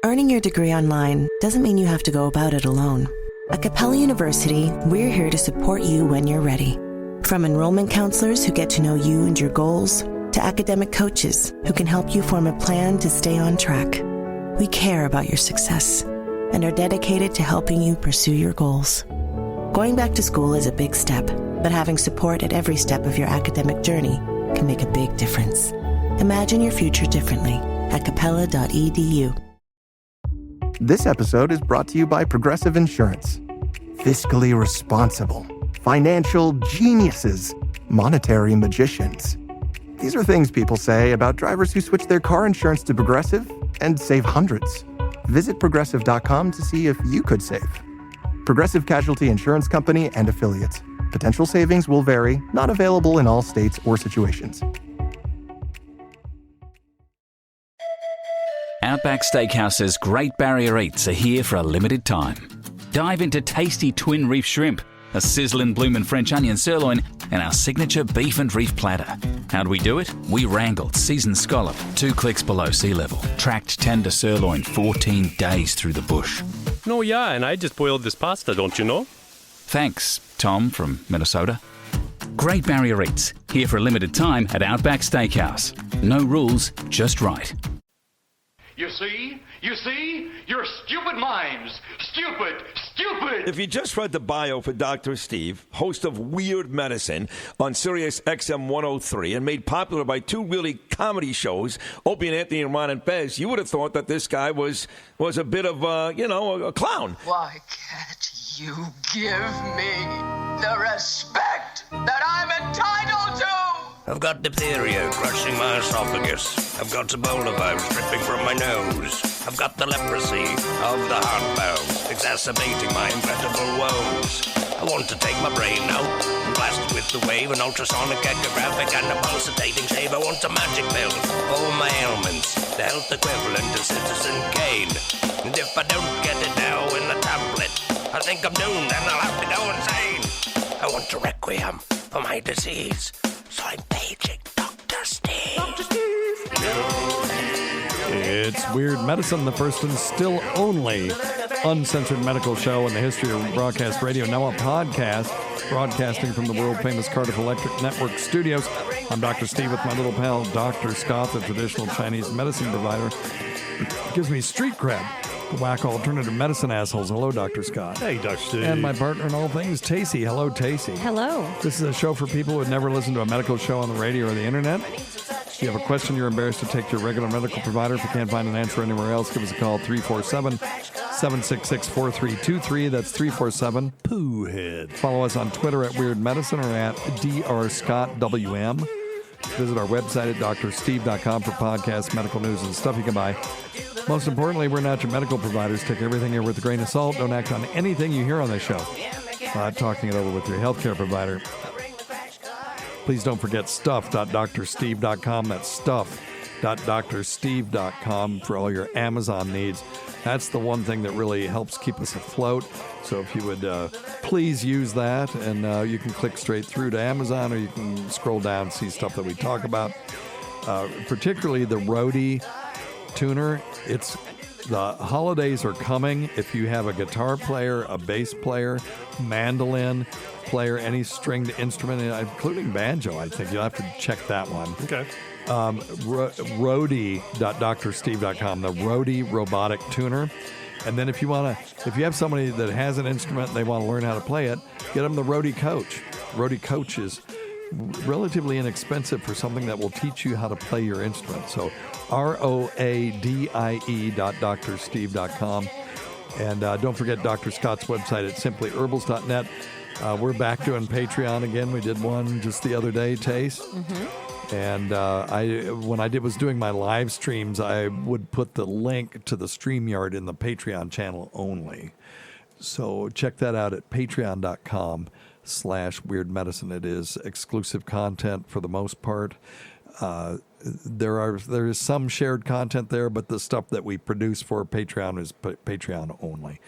Earning your degree online doesn't mean you have to go about it alone. At Capella University, we're here to support you when you're ready. From enrollment counselors who get to know you and your goals, to academic coaches who can help you form a plan to stay on track. We care about your success and are dedicated to helping you pursue your goals. Going back to school is a big step, but having support at every step of your academic journey can make a big difference. Imagine your future differently at capella.edu. This episode is brought to you by Progressive Insurance. Fiscally responsible, financial geniuses, monetary magicians. These are things people say about drivers who switch their car insurance to Progressive and save hundreds. Visit Progressive.com to see if you could save. Progressive Casualty Insurance Company and Affiliates. Potential savings will vary, not available in all states or situations. Outback Steakhouse's Great Barrier Eats are here for a limited time. Dive into tasty twin reef shrimp, a sizzling bloomin' French onion sirloin, and our signature beef and reef platter. How'd we do it? We wrangled seasoned scallop 2 clicks below sea level, tracked tender sirloin 14 days through the bush. No, yeah, and I just boiled this pasta, don't you know? Thanks, Tom from Minnesota. Great Barrier Eats, here for a limited time at Outback Steakhouse. No rules, just right. You see, you're stupid minds. Stupid. If you just read the bio for Dr. Steve, host of Weird Medicine on Sirius XM 103 and made popular by 2 really comedy shows, Opie and Anthony and Ron and Fez, you would have thought that this guy was a bit of, a clown. Why can't you give me the respect that I'm entitled to? I've got diphtheria crushing my esophagus. I've got Ebola vibes dripping from my nose. I've got the leprosy of the heart valves, exacerbating my incredible woes. I want to take my brain out and blast it with the wave, an ultrasonic echographic and a pulsating shave. I want a magic pill for all my ailments, the health equivalent of Citizen Kane. And if I don't get it now in the tablet, I think I'm doomed and I'll have to go insane. I want a requiem for my disease. So I'm paging Dr. Steve. Dr. Steve. It's Weird Medicine, the first and still only uncensored medical show in the history of broadcast radio. Now a podcast, broadcasting from the world-famous Cardiff Electric Network studios. I'm Dr. Steve with my little pal, Dr. Scott, the traditional Chinese medicine provider. Gives me street cred. Whack alternative medicine assholes. Hello, Dr. Scott. Hey, Dr. Steve. And my partner in all things, Tacie. Hello, Tacie. Hello. This is a show for people who have never listened to a medical show on the radio or the internet. If you have a question you're embarrassed to take to your regular medical provider, if you can't find an answer anywhere else, give us a call, 347-766-4323. That's 347-POOHEAD. Follow us on Twitter at Weird Medicine or at DrScottWM. Visit our website at drsteve.com for podcasts, medical news, and stuff you can buy. Most importantly, we're not your medical providers. Take everything here with a grain of salt. Don't act on anything you hear on this show. Not talking it over with your healthcare provider. Please don't forget stuff.drsteve.com. That's stuff.drsteve.com for all your Amazon needs. That's the one thing that really helps keep us afloat. So if you would please use that, and you can click straight through to Amazon, or you can scroll down and see stuff that we talk about. Particularly the Rode tuner. The holidays are coming. If you have a guitar player, a bass player, mandolin player, any stringed instrument, including banjo, I think you'll have to check that one. Okay. Rode.drsteve.com, the Rode robotic tuner. And then if you have somebody that has an instrument and they want to learn how to play it, get them the Rode Coach. Rode Coach is relatively inexpensive for something that will teach you how to play your instrument. So ROADIE.drsteve.com. And don't forget Dr. Scott's website at simplyherbals.net. We're back doing Patreon again. We did one just the other day, Tace. Mm-hmm. And when I was doing my live streams, I would put the link to the StreamYard in the Patreon channel only. So check that out at patreon.com/Weird Medicine. It is exclusive content for the most part. There is some shared content there, but the stuff that we produce for Patreon is Patreon only.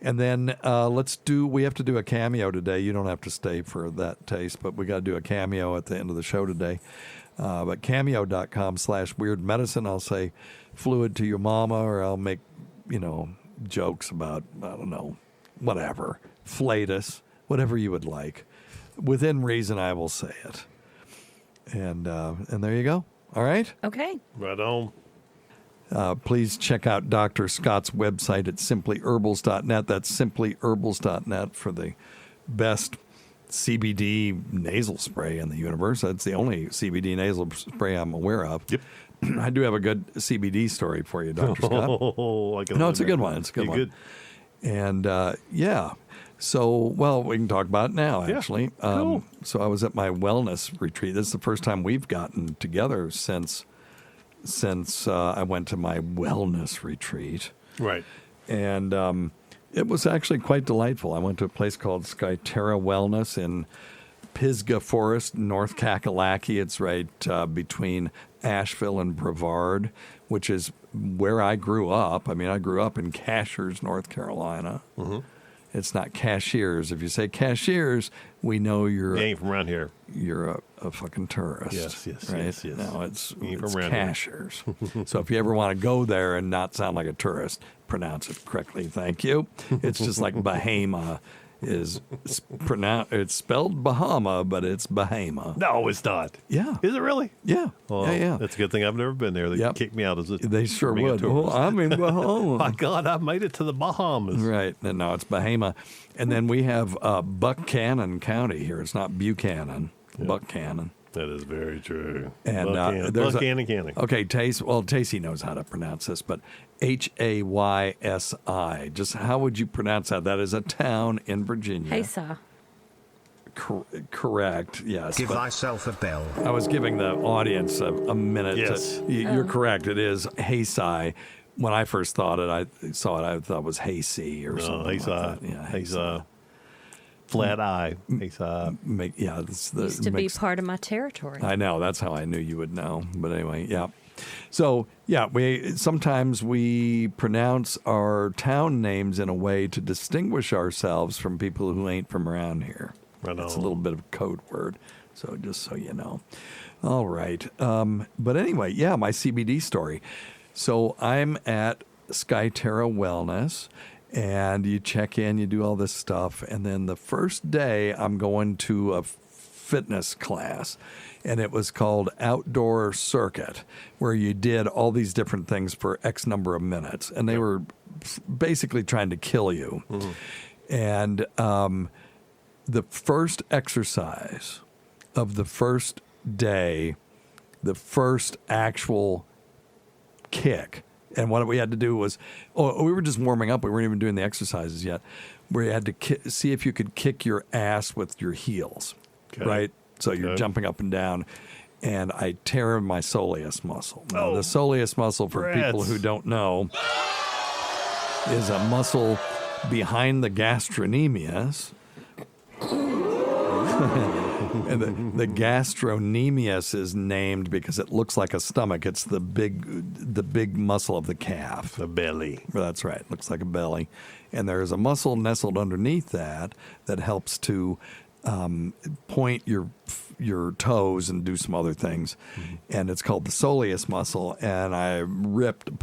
And then we have to do a cameo today. You don't have to stay for that, Taste, but we got to do a cameo at the end of the show today. But cameo.com/Weird Medicine. I'll say fluid to your mama, or I'll make jokes about, I don't know, whatever, flatus, whatever you would like. Within reason, I will say it. And there you go. All right? Okay. Right on. Please check out Dr. Scott's website at simplyherbals.net. That's simplyherbals.net for the best CBD nasal spray in the universe. That's the only CBD nasal spray I'm aware of. Yep. I do have a good CBD story for you, Dr. Scott. No, it's a good one. It's a good one. Good. And so, we can talk about it now, actually. Cool. So I was at my wellness retreat. This is the first time we've gotten together since I went to my wellness retreat. Right. And it was actually quite delightful. I went to a place called Skyterra Wellness in Pisgah Forest, North Kakalaki. It's right between Asheville and Brevard, which is where I grew up. I mean, I grew up in Cashiers, North Carolina. Mm-hmm. It's not Cashiers. If you say Cashiers, we know you ain't from around here. You're a fucking tourist. Yes. No, it's from around Cashiers. So if you ever want to go there and not sound like a tourist, pronounce it correctly. Thank you. It's just like Bahama is pronounced. It's spelled Bahama, but it's Bahama. No, it's not. Yeah. Is it really? Yeah. Well, yeah. That's a good thing I've never been there. They kicked me out as a They sure being a would. tourist. Oh, I'm in Bahama. My God, I made it to the Bahamas. Right. No, it's Bahama. And then we have Buchanan County here. It's not Buchanan. Yeah. Buchanan. That is very true. And Buchanan County. Okay, Tacie knows how to pronounce this, but Haysi. Just how would you pronounce that? That is a town in Virginia. Haysi. Correct. Yes. Give thyself a bell. I was giving the audience a minute. Yes. You're correct. It is Haysi. When I first thought it, I thought it was Haysi or something like that. Yeah, Haysi. Flat eye. Used to be part of my territory. I know. That's how I knew you would know. But anyway, yeah. So, sometimes we pronounce our town names in a way to distinguish ourselves from people who ain't from around here. Right. It's a little bit of a code word. So just so you know. All right. But anyway, my CBD story. So I'm at Skyterra Wellness. And you check in, you do all this stuff. And then the first day, I'm going to a fitness class. And it was called Outdoor Circuit, where you did all these different things for X number of minutes. And they were basically trying to kill you. Mm-hmm. And the first exercise of the first day, the first actual kick, and what we had to do was, we were just warming up. We weren't even doing the exercises yet. We had to see if you could kick your ass with your heels, right? So you're jumping up and down. And I tear my soleus muscle. Now, the soleus muscle, for people who don't know, is a muscle behind the gastrocnemius. And the gastrocnemius is named because it looks like a stomach. It's the big muscle of the calf. The belly. That's right. It looks like a belly. And there's a muscle nestled underneath that helps to point your toes and do some other things. Mm-hmm. And it's called the soleus muscle. And I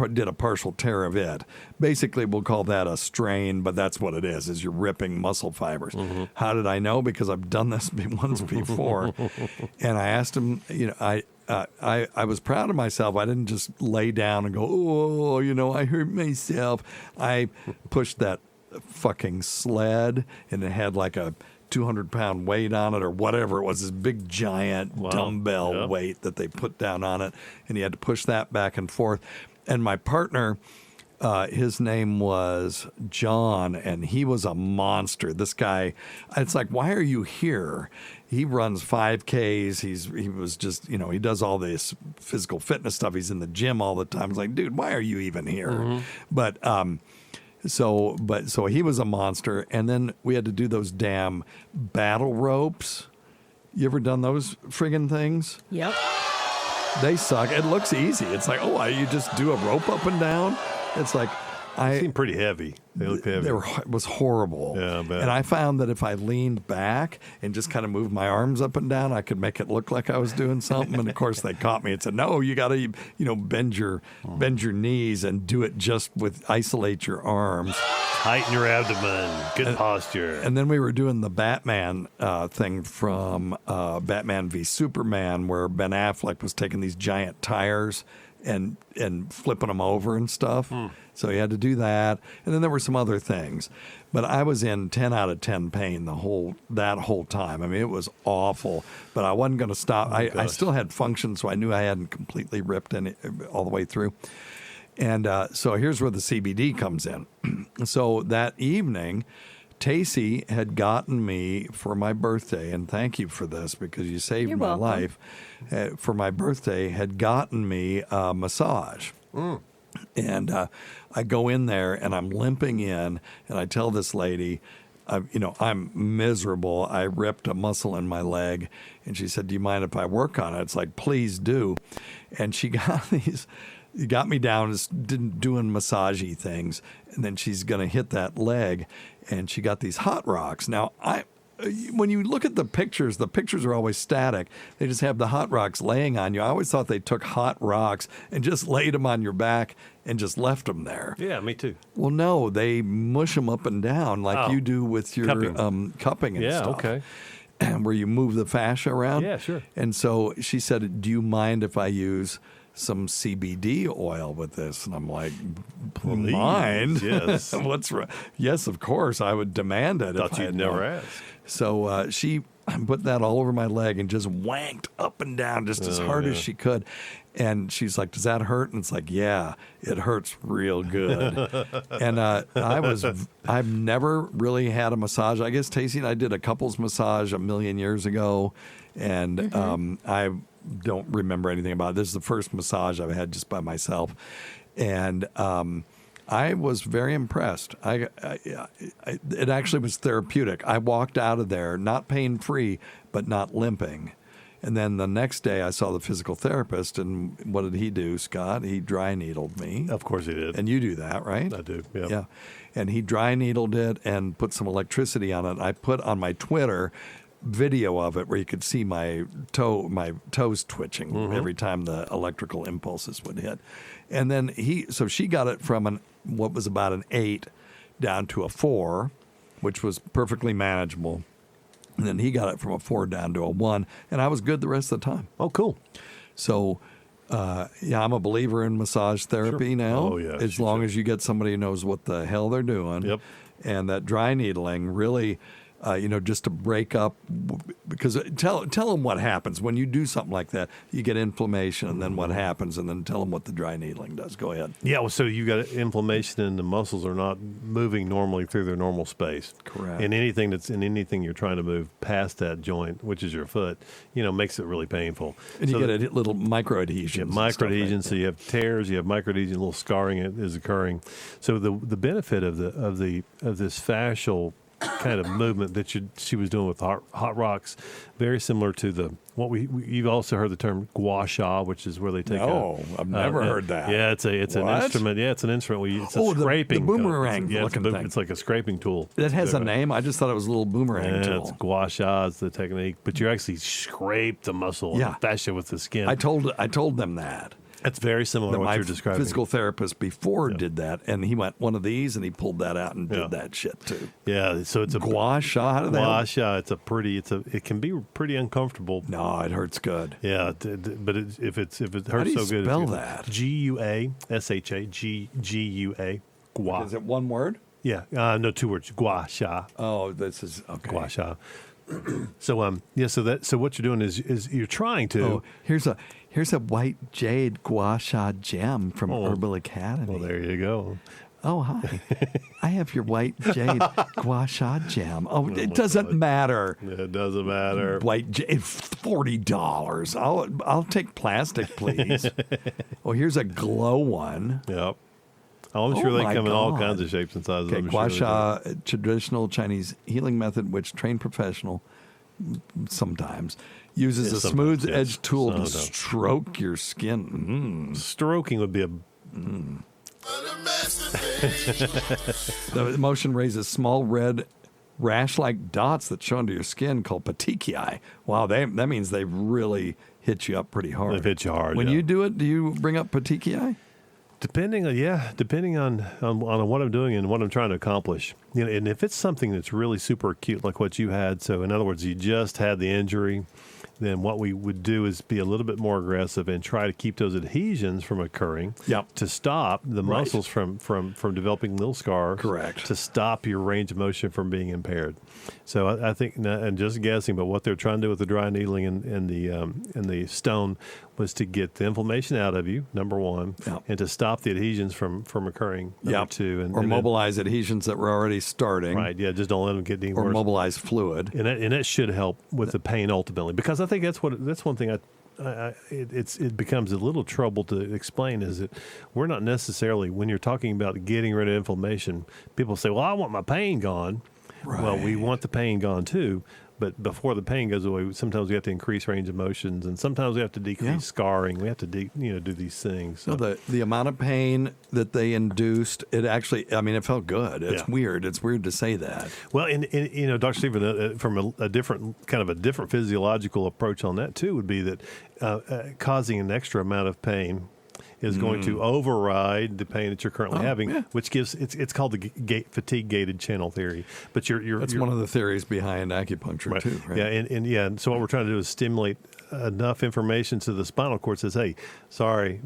did a partial tear of it. Basically, we'll call that a strain, but that's what it is you're ripping muscle fibers. Mm-hmm. How did I know? Because I've done this once before. And I asked him, I was proud of myself. I didn't just lay down and go, I hurt myself. I pushed that fucking sled, and it had like a 200-pound weight on it or whatever it was, this big giant dumbbell weight that they put down on it, and he had to push that back and forth. And my partner, his name was John, and he was a monster. This guy, it's like, why are you here? He runs 5Ks. He was just, he does all this physical fitness stuff. He's in the gym all the time. It's like, dude, why are you even here? Mm-hmm. But So he was a monster, and then we had to do those damn battle ropes. You ever done those friggin' things? Yep. They suck. It looks easy. It's like, you just do a rope up and down. It's like, They seem pretty heavy. They look heavy. It was horrible. Yeah, I bet. And I found that if I leaned back and just kind of moved my arms up and down, I could make it look like I was doing something. And of course, they caught me and said, "No, you got to, bend your knees and do it just with isolate your arms, tighten your abdomen, good posture." And then we were doing the Batman thing from Batman v Superman, where Ben Affleck was taking these giant tires and flipping them over and stuff. So he had to do that. And then there were some other things. But I was in 10 out of 10 pain that whole time. I mean, it was awful. But I wasn't going to stop. I still had function, so I knew I hadn't completely ripped any all the way through. And so here's where the CBD comes in. So that evening, Tacie had gotten me for my birthday, and thank you for this because you saved You're my welcome. life. For my birthday, had gotten me a massage. And I go in there and I'm limping in, and I tell this lady, I'm miserable. I ripped a muscle in my leg, and she said, "Do you mind if I work on it?" It's like, "Please do." And she got me down, doing massagey things, and then she's going to hit that leg, and she got these hot rocks. Now, when you look at the pictures are always static. They just have the hot rocks laying on you. I always thought they took hot rocks and just laid them on your back and just left them there. Yeah, me too. Well, no, they mush them up and down like you do with your cupping and stuff. Yeah, okay. Where you move the fascia around. Yeah, sure. And so she said, "Do you mind if I use some CBD oil with this?" And I'm like, Please, "Mind? yes. What's wrong?" Yes, of course. I would demand it. Thought if I you'd had never known. ask. So she put that all over my leg and just wanked up and down just as hard as she could. And she's like, "Does that hurt?" And it's like, "Yeah, it hurts real good." And I've never really had a massage. I guess Tacie and I did a couples massage a million years ago. And I don't remember anything about it. This is the first massage I've had just by myself. And I was very impressed. It actually was therapeutic. I walked out of there not pain-free, but not limping. And then the next day I saw the physical therapist, and what did he do, Scott? He dry needled me. Of course he did. And you do that, right? I do, yeah. Yeah. And he dry needled it and put some electricity on it. I put on my Twitter video of it where you could see my toes twitching every time the electrical impulses would hit. And then she got it from what was about an 8 down to a 4, which was perfectly manageable. And then he got it from a 4 down to a 1, and I was good the rest of the time. Oh, cool. So, I'm a believer in massage therapy now. Oh, yeah. As long as you get somebody who knows what the hell they're doing. Yep. And that dry needling really, just to break up, because tell them what happens when you do something like that. You get inflammation, and then what happens, and then tell them what the dry needling does. Go ahead. Yeah, well, so you got inflammation, and the muscles are not moving normally through their normal space. Correct. And anything you're trying to move past that joint, which is your foot, makes it really painful. And so you get a little micro adhesions. Micro adhesions. So you have tears, you have micro adhesions, a little scarring is occurring. So the benefit of this fascial kind of movement that she was doing with hot rocks, very similar to you've also heard the term gua sha, which is where they take. No, I've never heard that. Yeah, it's an instrument. Yeah, it's an instrument where it's a scraping. The boomerang looking thing. It's like a scraping tool. It has a name. I just thought it was a little boomerang tool. It's gua sha is the technique, but you actually scrape the muscle and the fascia with the skin. I told them that. That's very similar to what you're describing. My physical therapist before did that, and he went one of these, and he pulled that out and did that shit too. Yeah, so it's a gua sha. How do they? Gua sha. It can be pretty uncomfortable. No, it hurts good. Yeah, but if it hurts How do you so good, spell that? GUASHA. GUA. Gua. Is it one word? Yeah. No, 2 words. Gua sha. Oh, this is okay. Gua sha. So what you're doing is you're trying to. Oh, here's a white jade gua sha gem from Herbal Academy. Well, there you go. Oh, hi. I have your white jade gua sha gem. Oh, it doesn't matter. It doesn't matter. White jade, $40. I'll take plastic, please. Oh, here's a glow one. Yep. I'm sure they come in all kinds of shapes and sizes. Okay, gua sha, traditional Chinese healing method, which trained professional sometimes uses a smooth edge tool to stroke your skin. Stroking would be a The motion raises small red rash-like dots that show under your skin called petechiae. Wow, that means they really hit you up pretty hard. They've hit you hard. When you do it, do you bring up petechiae? Depending on what I'm doing and what I'm trying to accomplish. And if it's something that's really super acute, like what you had, so in other words, you just had the injury, then what we would do is be a little bit more aggressive and try to keep those adhesions from occurring. Yep. To stop the muscles from developing little scars. Correct. To stop your range of motion from being impaired. So I think, and just guessing, but what they're trying to do with the dry needling and the stone was to get the inflammation out of you, number one, and to stop the adhesions from occurring, number two. Or mobilize adhesions that were already starting. Right, yeah, just don't let them get any worse. Or mobilize fluid. And that should help with the pain ultimately, because I think that's one thing it becomes a little trouble to explain is that we're not necessarily, when you're talking about getting rid of inflammation, people say, well, I want my pain gone. Right. Well, we want the pain gone too, but before the pain goes away, sometimes we have to increase range of motions, and sometimes we have to decrease scarring. We have to do these things. So. The amount of pain that they induced, it actually, it felt good. It's weird. It's weird to say that. Well, and Dr. Stephen, from a different physiological approach on that too would be that causing an extra amount of pain is going to override the pain that you're currently having, which gives it's called the fatigue gated channel theory. But that's one of the theories behind acupuncture too, right? Yeah, and so what we're trying to do is stimulate enough information to the spinal cord says, hey, sorry,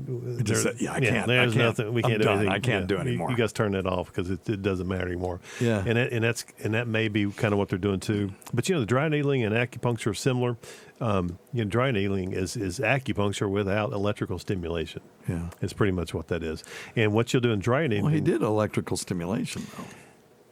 I can't. There's nothing we can't do anything. I can't do anymore. You guys turn that off because it doesn't matter anymore. Yeah, and that may be kind of what they're doing too. But the dry needling and acupuncture are similar. Dry needling is acupuncture without electrical stimulation. Yeah, it's pretty much what that is. And what you'll do in dry needling. Well, he did electrical stimulation though.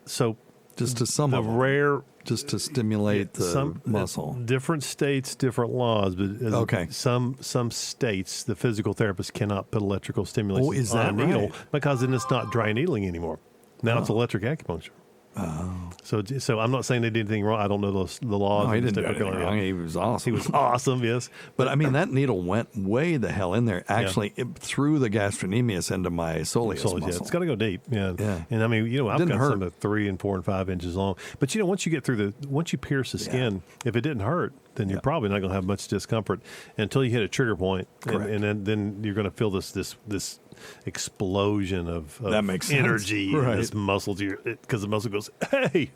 So just to some of them. Just to stimulate the muscle. Different states, different laws, but some states, the physical therapist cannot put electrical stimulation on a needle because then it's not dry needling anymore. Now it's electric acupuncture. Oh. So I'm not saying they did anything wrong. I don't know the laws. No, he didn't do anything wrong. He was awesome. He was awesome, yes. But that needle went way the hell in there. Actually, it threw the gastrocnemius into my soleus muscle. Yeah, it's got to go deep. Yeah. And I've got some of 3 and 4 and 5 inches long. But once you get once you pierce the skin, if it didn't hurt, then you're probably not going to have much discomfort until you hit a trigger point. Correct. And then you're going to feel this explosion of that makes energy sense. in this muscle because the muscle goes, hey,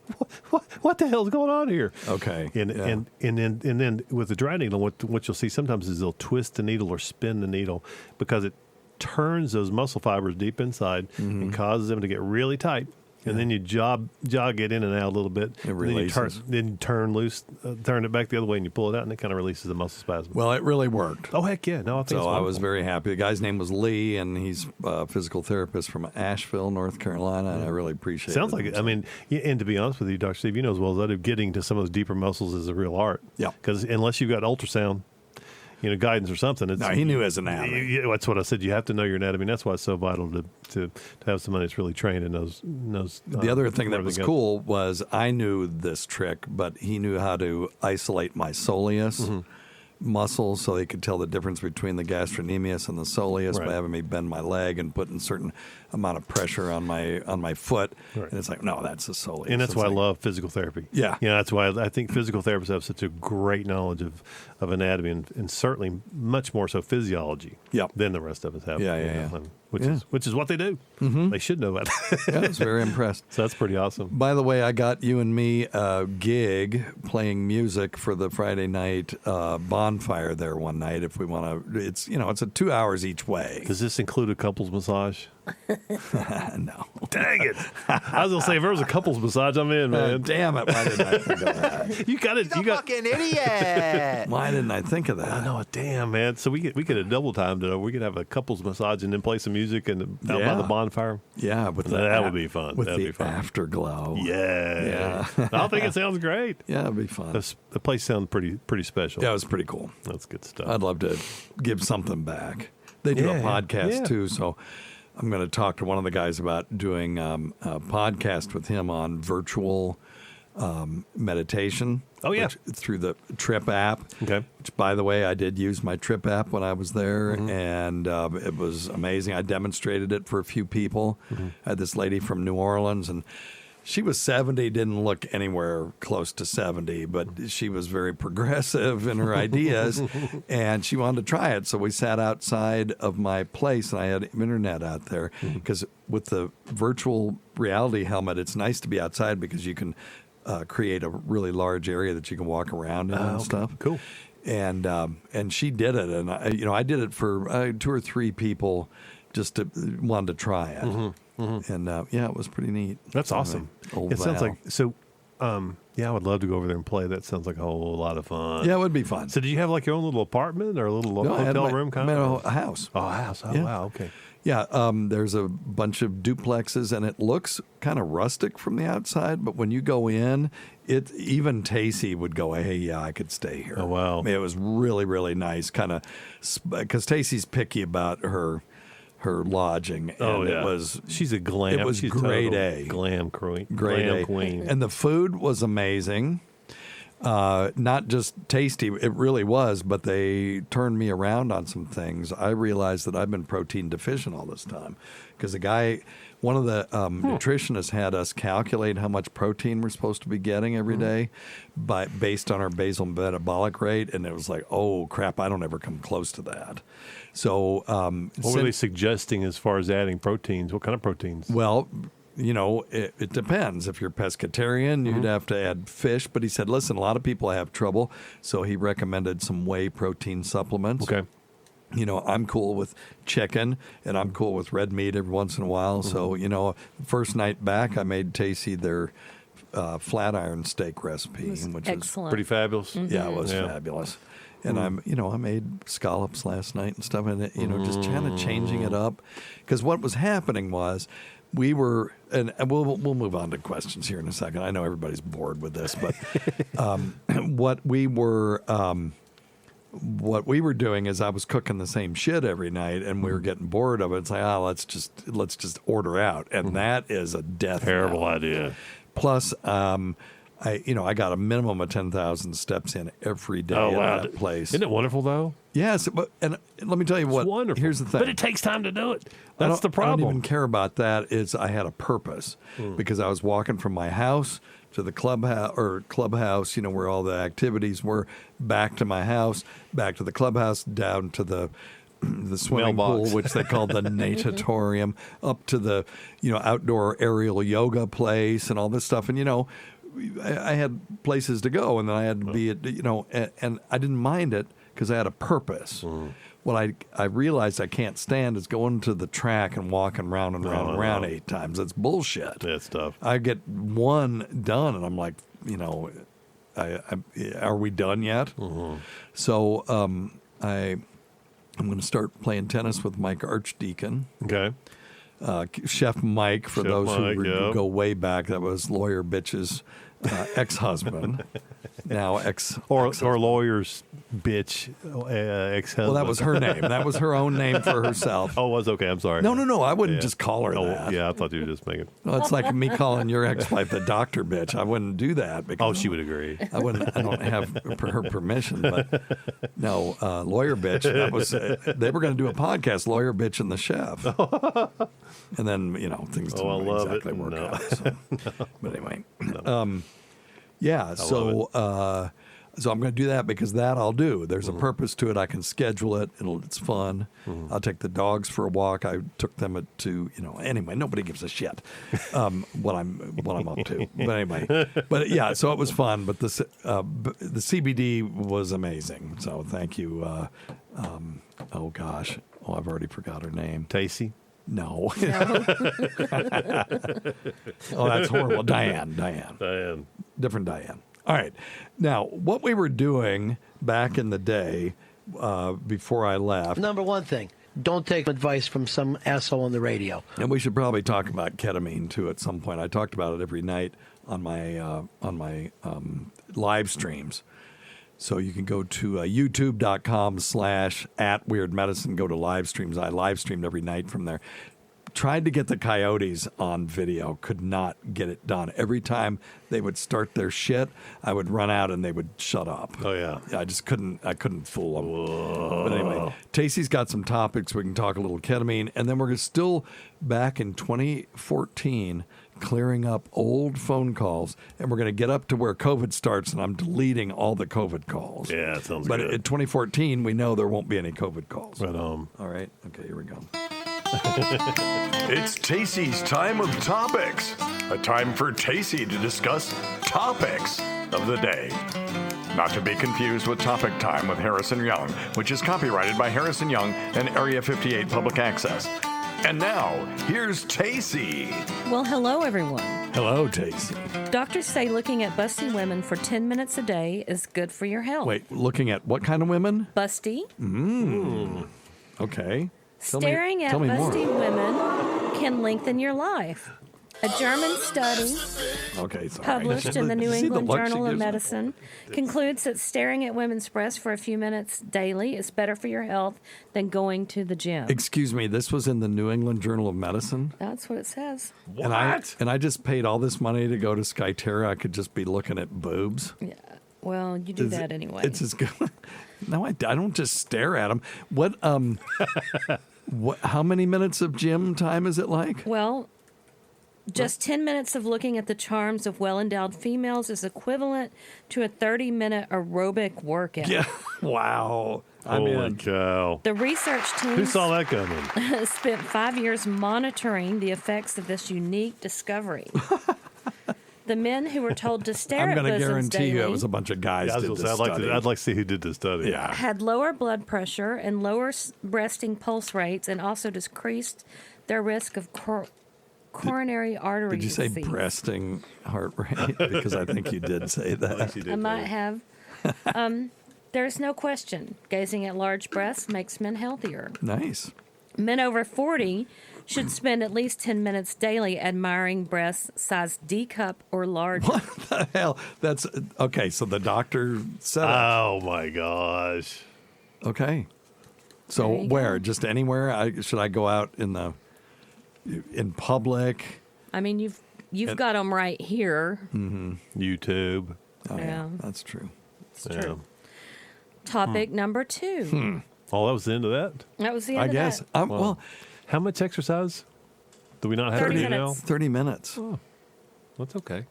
what the hell's going on here? Okay. And then with the dry needle, what you'll see sometimes is they'll twist the needle or spin the needle because it turns those muscle fibers deep inside and causes them to get really tight. And then you jog it in and out a little bit. It releases. Then you turn it back the other way, and you pull it out, and it kind of releases the muscle spasm. Well, it really worked. Oh, heck yeah. No, I think I was very happy. The guy's name was Lee, and he's a physical therapist from Asheville, North Carolina, and I really appreciate it. Sounds like it. And to be honest with you, Dr. Steve, you know as well as I do, getting to some of those deeper muscles is a real art. Yeah. Because unless you've got ultrasound, guidance or something. No, he knew his anatomy. That's what I said. You have to know your anatomy. And that's why it's so vital to have somebody that's really trained and knows. The other thing that was cool was I knew this trick, but he knew how to isolate my soleus muscles so they could tell the difference between the gastrocnemius and the soleus by having me bend my leg and putting a certain amount of pressure on my foot. Right. And it's like, no, that's the soleus. And that's why I love physical therapy. Yeah. That's why I think physical therapists have such a great knowledge of anatomy and certainly much more so physiology than the rest of us have. Which is what they do. Mm-hmm. They should know that. I was very impressed. So that's pretty awesome. By the way, I got you and me a gig playing music for the Friday night bonfire there one night. If we want to, it's a 2 hours each way. Does this include a couples massage? No. Dang it! I was gonna say if there was a couples massage, I'm in, man. Damn it! Why didn't I think of that? You got it. You got fucking idiot. Why didn't I think of that? I know. Damn, man. So we could have double timed it. We could have a couples massage and then play some music and out by the bonfire. Yeah, that would be fun. With That'd the be fun. Afterglow. Yeah. I think it sounds great. Yeah, it'd be fun. The place sounds pretty special. Yeah, it was pretty cool. That's good stuff. I'd love to give something back. They do a podcast too, so I'm going to talk to one of the guys about doing a podcast with him on virtual meditation. Oh, yeah. Through the Trip app. Okay. Which, by the way, I did use my Trip app when I was there, and it was amazing. I demonstrated it for a few people. I had this lady from New Orleans, and she was 70, didn't look anywhere close to 70, but she was very progressive in her ideas, and she wanted to try it. So we sat outside of my place, and I had internet out there, because with the virtual reality helmet, it's nice to be outside because you can create a really large area that you can walk around in and stuff. Cool. And she did it, and I did it for 2 or 3 people just wanted to try it. And it was pretty neat. That's awesome. It sounds like so. I would love to go over there and play. That sounds like a whole lot of fun. Yeah, it would be fun. So, did you have like your own little apartment or a little hotel room kind of? A house. Oh, a house. Oh, wow. Okay. Yeah, there's a bunch of duplexes, and it looks kind of rustic from the outside, but when you go in, even Tacie would go, hey, yeah, I could stay here. Oh, wow. I mean, it was really, really nice, kind of, because Tacie's picky about her lodging. And she's a glam. It was grade A. Glam queen. Grade A. Queen. And the food was amazing. Not just tasty, it really was, but they turned me around on some things. I realized that I've been protein deficient all this time because one of the nutritionists had us calculate how much protein we're supposed to be getting every day based on our basal metabolic rate, and it was like, oh crap, I don't ever come close to that. So what were they suggesting as far as adding proteins? What kind of proteins? Well, it depends. If you're pescatarian, you'd have to add fish. But he said, listen, a lot of people have trouble. So he recommended some whey protein supplements. Okay. I'm cool with chicken, and I'm cool with red meat every once in a while. So, first night back, I made Tacie their flat iron steak recipe, which excellent. is pretty fabulous. Yeah, it was fabulous. And I made scallops last night and stuff, and just kind of changing it up, because what was happening was we were, and we'll move on to questions here in a second. I know everybody's bored with this, but what we were doing is I was cooking the same shit every night, and we were getting bored of it. It's like, let's just order out, and that is a terrible idea. Plus, I got a minimum of 10,000 steps in every day at that place. Isn't it wonderful, though? Yes, and let me tell you it's wonderful. Here's the thing. But it takes time to do it. That's the problem. I don't even care about that. I had a purpose because I was walking from my house to the clubhouse, where all the activities were, back to my house, back to the clubhouse, down to the swimming pool, which they call the natatorium, up to the outdoor aerial yoga place and all this stuff. And I had places to go, and then I had to be and I didn't mind it because I had a purpose. What I realized I can't stand is going to the track and walking round and round and round 8 times. That's bullshit. That's tough. I get one done, and I'm like, are we done yet? So I'm going to start playing tennis with Mike Archdeacon. Okay. Chef Mike, for those who go way back, that was Lawyer Bitch's ex-husband. Now or lawyer's bitch ex-husband. Well, that was her name. That was her own name for herself. Oh, it was? Okay, I'm sorry. No. I wouldn't just call her that. Yeah, I thought you were just making... Well, it's like me calling your ex-wife the doctor bitch. I wouldn't do that. Because she would agree. I don't have her permission. But no, Lawyer Bitch, that was... they were going to do a podcast, Lawyer Bitch and the Chef. And then, things didn't exactly work out. So. But anyway. So I'm going to do that because that I'll do. There's a purpose to it. I can schedule it. It's fun. I'll take the dogs for a walk. I took them to, anyway, nobody gives a shit what I'm up to. But anyway, so it was fun. But the CBD was amazing. So thank you. Oh gosh. Oh, I've already forgot her name. Tacie? No. Oh, that's horrible. Diane. Different Diane. All right. Now, what we were doing back in the day before I left. Number one thing, don't take advice from some asshole on the radio. And we should probably talk about ketamine, too, at some point. I talked about it every night on my live streams. So you can go to youtube.com/@weirdmedicine, go to live streams. I live streamed every night from there. tried to get the Coyotes on video, could not get it done. Every time they would start their shit, I would run out and they would shut up. Oh, yeah. I just couldn't fool them. Whoa. But anyway, Tacie's got some topics. We can talk a little ketamine. And then we're still back in 2014 clearing up old phone calls. And we're going to get up to where COVID starts, and I'm deleting all the COVID calls. Yeah, that sounds but good. But in 2014, we know there won't be any COVID calls. Right on. All right. Okay, here we go. It's Tacie's time of topics. A time for Tacie to discuss topics of the day. Not to be confused with Topic Time with Harrison Young, which is copyrighted by Harrison Young and Area 58 Public Access. And now, here's Tacie. Well, hello, everyone. Hello, Tacie. Doctors say looking at busty women for 10 minutes a day is good for your health. Wait, looking at what kind of women? Busty. Okay. Staring at busty women can lengthen your life. A German study published in the New England Journal of Medicine concludes that staring at women's breasts for a few minutes daily is better for your health than going to the gym. Excuse me, this was in the New England Journal of Medicine? That's what it says. What? And I just paid all this money to go to Skyterra. I could just be looking at boobs. Yeah. Well, you do that anyway. It's as good. No, I don't just stare at them. What? How many minutes of gym time is it like? Well, just 10 minutes of looking at the charms of well-endowed females is equivalent to a 30-minute aerobic workout. Yeah. Wow. Holy cow. The research team Who saw that coming? spent 5 years monitoring the effects of this unique discovery. The men who were told to stare I'm at going to bosoms guarantee daily you it was a bunch of guys did this study. I'd like to see who did the study. Yeah. had lower blood pressure and lower breasting pulse rates, and also decreased their risk of coronary artery Did you say disease. breasting heart rate? Because I think you did say that. I might have. There's no question. Gazing at large breasts makes men healthier. Nice. Men over 40 should spend at least 10 minutes daily admiring breasts size D cup or larger. What the hell? That's okay. So the doctor said it. Oh my gosh. Okay. So where? Just anywhere? Should I go out in public? I mean, you've got them right here. Mm-hmm. YouTube. Oh, Yeah. That's true. It's true. Topic number 2. Oh, that was the end of that? That was the end of that. Well, how much exercise do we not have 30 to do now? minutes. 30 minutes. Oh, that's okay.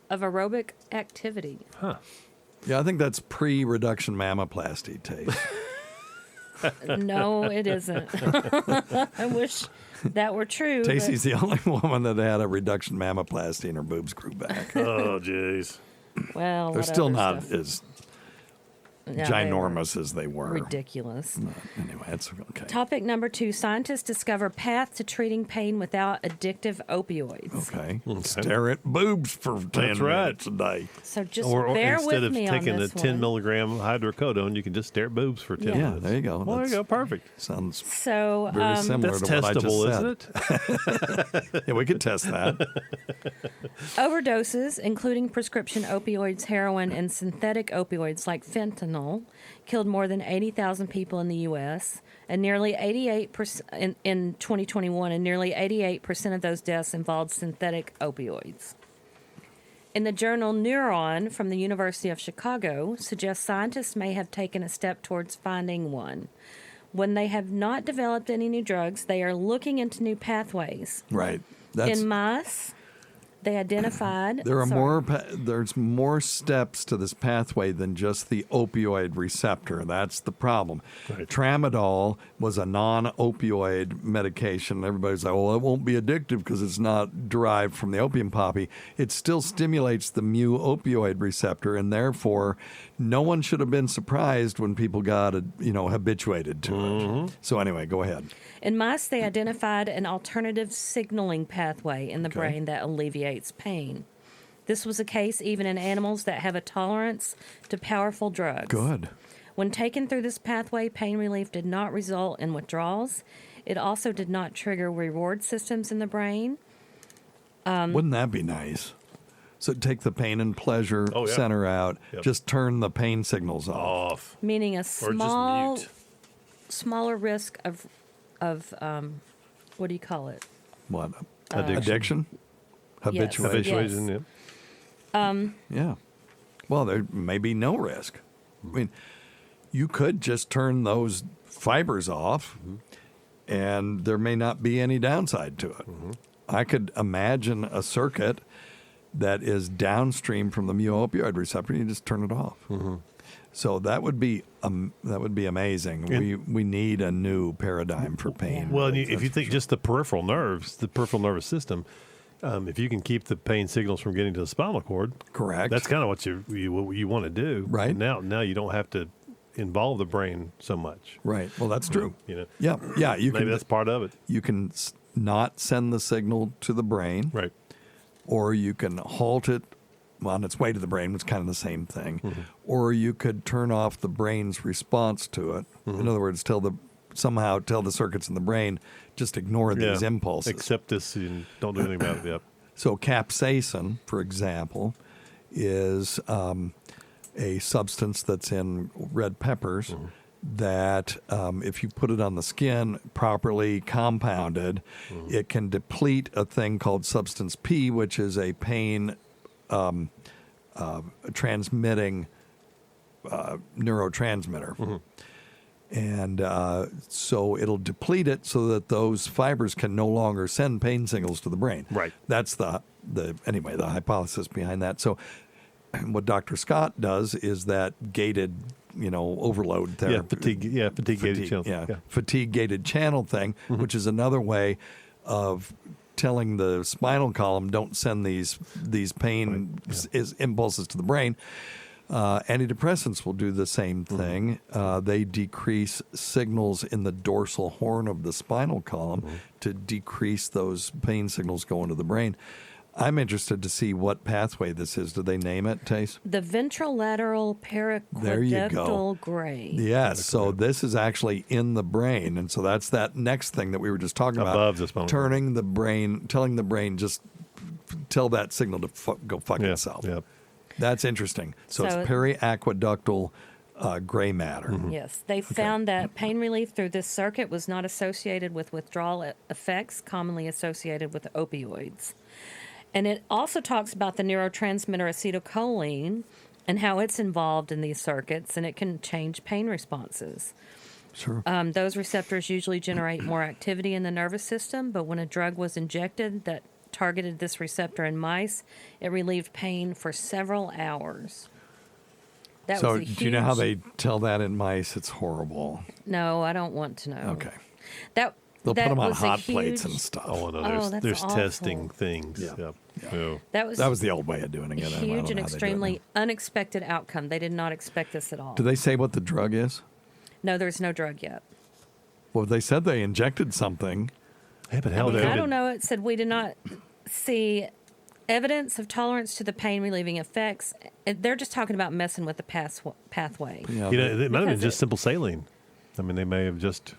Of aerobic activity. Huh. Yeah, I think that's pre-reduction mammoplasty, Tace. No, it isn't. I wish that were true. Tacie's the only woman that had a reduction mammoplasty and her boobs grew back. Oh, jeez. Well, they're what still other not stuff? as Yeah, ginormous as they were. Ridiculous. Anyway, that's okay. Topic number 2. Scientists discover path to treating pain without addictive opioids. Okay. Stare at boobs for 10 minutes a day. So just Or bear instead with of me on taking this the 10 one. milligram hydrocodone, you can just stare at boobs for 10 Yeah. minutes. There you go. Well, there you go. Perfect. Sounds So very similar That's to what I just testable, said. isn't it? Yeah, we could test that. overdoses, including prescription opioids, heroin, and synthetic opioids like fentanyl, killed more than 80,000 people in the U.S. and nearly 88% in 2021, and nearly 88% of those deaths involved synthetic opioids. In the journal Neuron from the University of Chicago, suggests scientists may have taken a step towards finding one. When they have not developed any new drugs, they are looking into new pathways. Right. That's, In mice, they identified... there are sorry. there's more steps to this pathway than just the opioid receptor. That's the problem. Right. Tramadol was a non-opioid medication. Everybody's like, well, it won't be addictive because it's not derived from the opium poppy. It still stimulates the mu opioid receptor, and therefore no one should have been surprised when people got habituated to it. So anyway, go ahead. In mice, they identified an alternative signaling pathway in the brain that alleviates pain. This was the case even in animals that have a tolerance to powerful drugs. Good. When taken through this pathway, pain relief did not result in withdrawals. It also did not trigger reward systems in the brain. Wouldn't that be nice? So take the pain and pleasure center out. Yep. Just turn the pain signals off. Meaning a Or just mute. smaller risk of what do you call it? What? Addiction. Habituation. Yeah. Yeah. Well, there may be no risk. I mean, you could just turn those fibers off, and there may not be any downside to it. I could imagine a circuit that is downstream from the mu-opioid receptor, and you just turn it off. So that would be amazing. We need a new paradigm for pain. Well, if you think just the peripheral nerves, the peripheral nervous system, if you can keep the pain signals from getting to the spinal cord, correct. That's kind of what you want to do. Right. Now you don't have to involve the brain so much. Right. Well, that's true. You know. Yeah. Maybe that's part of it. You can not send the signal to the brain. Right. Or you can halt it on its way to the brain, which is kind of the same thing. Or you could turn off the brain's response to it. In other words, tell the circuits in the brain, just ignore these impulses. Accept this and don't do anything about it. Yep. So capsaicin, for example, is a substance that's in red peppers that if you put it on the skin properly compounded, it can deplete a thing called substance P, which is a pain transmitting neurotransmitter. And so it'll deplete it so that those fibers can no longer send pain signals to the brain. Right. That's the hypothesis behind that. So what Dr. Scott does is that gated, overload therapy. Fatigue-gated channel. Fatigue-gated channel thing, which is another way of telling the spinal column, don't send these pain impulses to the brain. Antidepressants will do the same thing. They decrease signals in the dorsal horn of the spinal column to decrease those pain signals going to the brain. I'm interested to see what pathway this is. Do they name it, Tace? The ventrolateral paraqueductal gray. Yes, so this is actually in the brain, and so that's that next thing that we were just talking about. Above the spinal telling the brain, just tell that signal to go fuck itself. Yep. That's interesting. So it's periaqueductal gray matter. Yes, they found that pain relief through this circuit was not associated with withdrawal effects commonly associated with opioids. And it also talks about the neurotransmitter acetylcholine and how it's involved in these circuits, and it can change pain responses. Sure. Those receptors usually generate more activity in the nervous system, but when a drug was injected that targeted this receptor in mice, it relieved pain for several hours. Do you know how they tell that in mice? It's horrible. No, I don't want to know. Okay. They'll put them on hot plates and stuff. Oh, no, there's awful. testing things. Yeah. Yeah. That was the old way of doing it. A huge and extremely unexpected outcome. They did not expect this at all. Do they say what the drug is? No, there's no drug yet. Well, they said they injected something. Yeah, but I don't know. It said we did not see evidence of tolerance to the pain relieving effects. They're just talking about messing with the pathway. Yeah, it might have been just simple saline. I mean, they may have just,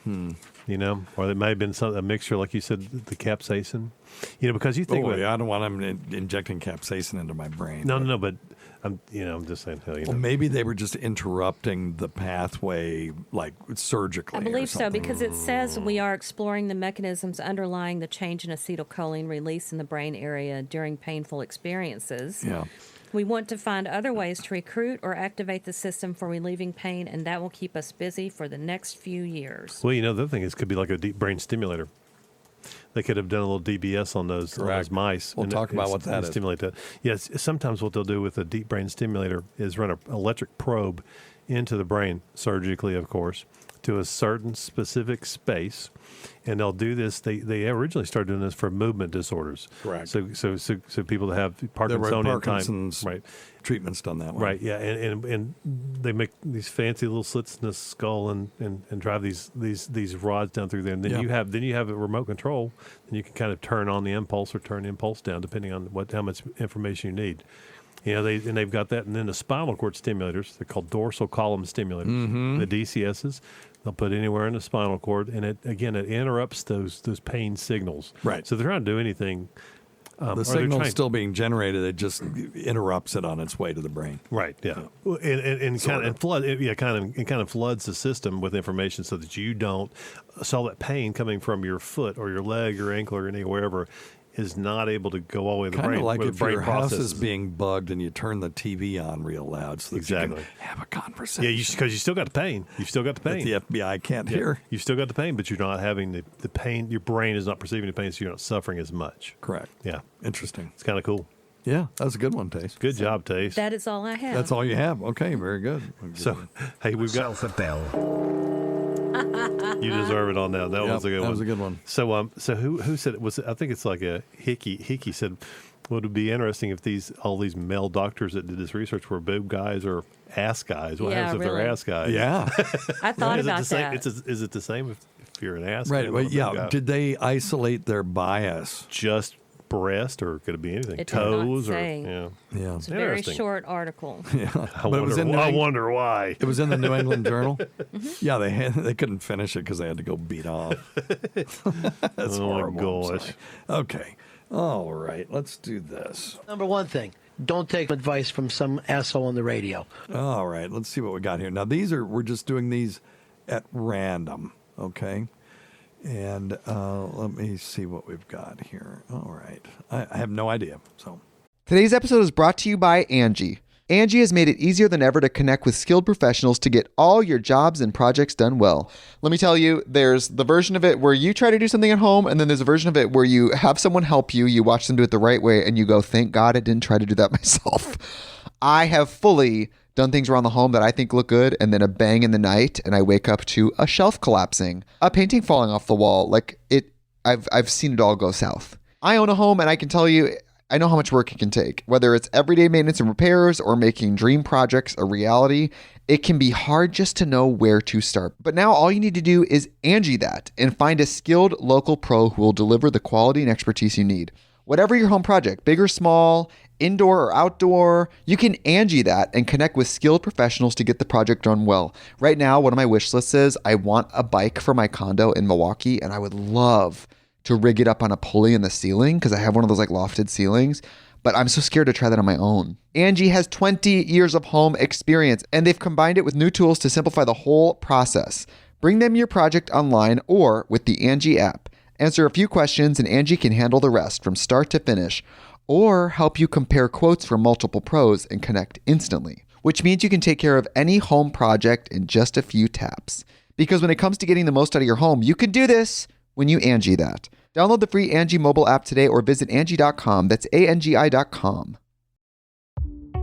or it may have been a mixture, like you said, the capsaicin. Because you think, I don't want them injecting capsaicin into my brain. No, but I'm just saying. Well, maybe they were just interrupting the pathway, like surgically. I believe so, because it says we are exploring the mechanisms underlying the change in acetylcholine release in the brain area during painful experiences. Yeah. We want to find other ways to recruit or activate the system for relieving pain, and that will keep us busy for the next few years. Well, the other thing is, it could be like a deep brain stimulator. They could have done a little DBS on those mice. We'll talk about what that is. Stimulate that. Yes, sometimes what they'll do with a deep brain stimulator is run an electric probe into the brain, surgically, of course, to a certain specific space. And they'll do this. They originally started doing this for movement disorders. Correct. So people that have Parkinson's treatments done that way. Right. Yeah. And they make these fancy little slits in the skull and drive these rods down through there. And then you have a remote control, and you can kind of turn on the impulse or turn the impulse down depending on how much information you need. They've got that, and then the spinal cord stimulators. They're called dorsal column stimulators. The DCSs. They'll put anywhere in the spinal cord, and it interrupts those pain signals. Right. So they're trying to do anything The signal's still being generated. It just interrupts it on its way to the brain. Right. Yeah. And kind of floods the system with information so that you don't. So all that pain coming from your foot or your leg or ankle or wherever is not able to go all the way to the brain. Kind of like if your house processes. is being bugged and you turn the TV on real loud so that you can have a conversation. Yeah, because you still got the pain. You've still got the pain. That the FBI can't hear. You've still got the pain, but you're not having the pain. Your brain is not perceiving the pain, so you're not suffering as much. Correct. Yeah. Interesting. It's kind of cool. Yeah, that was a good one, Tace. Good job, Tace. That is all I have. That's all you have. Okay, very good. So, hey, we've got Self a bell. You deserve it on that. That was a good one. That was a good one. So who said it was? I think it's like a Hickey. Hickey said, "Would it be interesting if all these male doctors that did this research were boob guys or ass guys? What happens if they're ass guys? Yeah, I thought about that. Is it the same if you're an ass? Right. guy Well, or a yeah. boob guy? Did they isolate their bias? Just breast, or could it be anything? It did not Toes, or say. Yeah. It's a very short article. Yeah. I wonder why. It was in the New England Journal. Yeah, they couldn't finish it because they had to go beat off. That's horrible. My gosh. Okay. All right. Let's do this. Number one thing, don't take advice from some asshole on the radio. All right. Let's see what we got here. Now, we're just doing these at random. Okay. And let me see what we've got here. All right. I have no idea. So today's episode is brought to you by Angie. Angie has made it easier than ever to connect with skilled professionals to get all your jobs and projects done well. Let me tell you, there's the version of it where you try to do something at home, and then there's a version of it where you have someone help you, you watch them do it the right way, and you go, thank God I didn't try to do that myself. I have fully done things around the home that I think look good, and then a bang in the night, and I wake up to a shelf collapsing, a painting falling off the wall. I've seen it all go south. I own a home, and I can tell you, I know how much work it can take. Whether it's everyday maintenance and repairs or making dream projects a reality, it can be hard just to know where to start. But now all you need to do is Angie that and find a skilled local pro who will deliver the quality and expertise you need. Whatever your home project, big or small, indoor or outdoor, you can Angie that and connect with skilled professionals to get the project done well. Right now, one of my wish lists is I want a bike for my condo in Milwaukee, and I would love to rig it up on a pulley in the ceiling because I have one of those lofted ceilings, but I'm so scared to try that on my own. Angie has 20 years of home experience, and they've combined it with new tools to simplify the whole process. Bring them your project online or with the Angie app. Answer a few questions and Angie can handle the rest from start to finish, or help you compare quotes from multiple pros and connect instantly, which means you can take care of any home project in just a few taps. Because when it comes to getting the most out of your home, you can do this when you Angie that. Download the free Angie mobile app today or visit Angie.com. That's ANGI.com.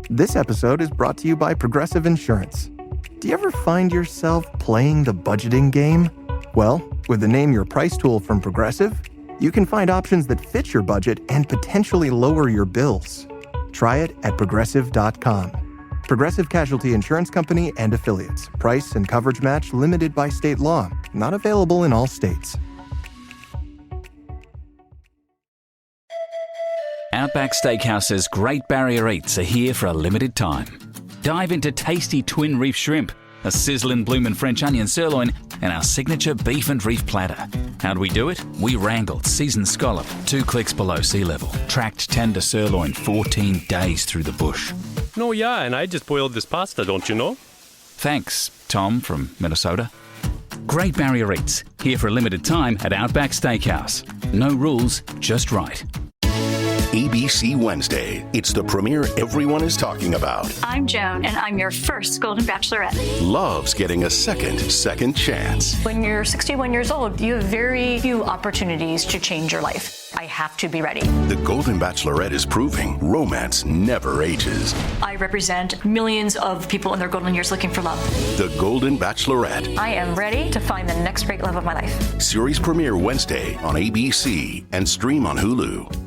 This episode is brought to you by Progressive Insurance. Do you ever find yourself playing the budgeting game? Well, with the Name Your Price tool from Progressive, you can find options that fit your budget and potentially lower your bills. Try it at Progressive.com. Progressive Casualty Insurance Company and Affiliates. Price and coverage match limited by state law. Not available in all states. Outback Steakhouse's Great Barrier Eats are here for a limited time. Dive into tasty twin reef shrimp, a sizzling bloomin' French onion sirloin, and our signature beef and reef platter. How do we do it? We wrangled seasoned scallop 2 clicks below sea level, tracked tender sirloin 14 days through the bush. No, yeah, and I just boiled this pasta, don't you know? Thanks, Tom from Minnesota. Great Barrier Eats, here for a limited time at Outback Steakhouse. No rules, just right. ABC Wednesday. It's the premiere everyone is talking about. I'm Joan, and I'm your first Golden Bachelorette. Loves getting a second chance. When you're 61 years old, you have very few opportunities to change your life. I have to be ready. The Golden Bachelorette is proving romance never ages. I represent millions of people in their golden years looking for love. The Golden Bachelorette. I am ready to find the next great love of my life. Series premiere Wednesday on ABC and stream on Hulu.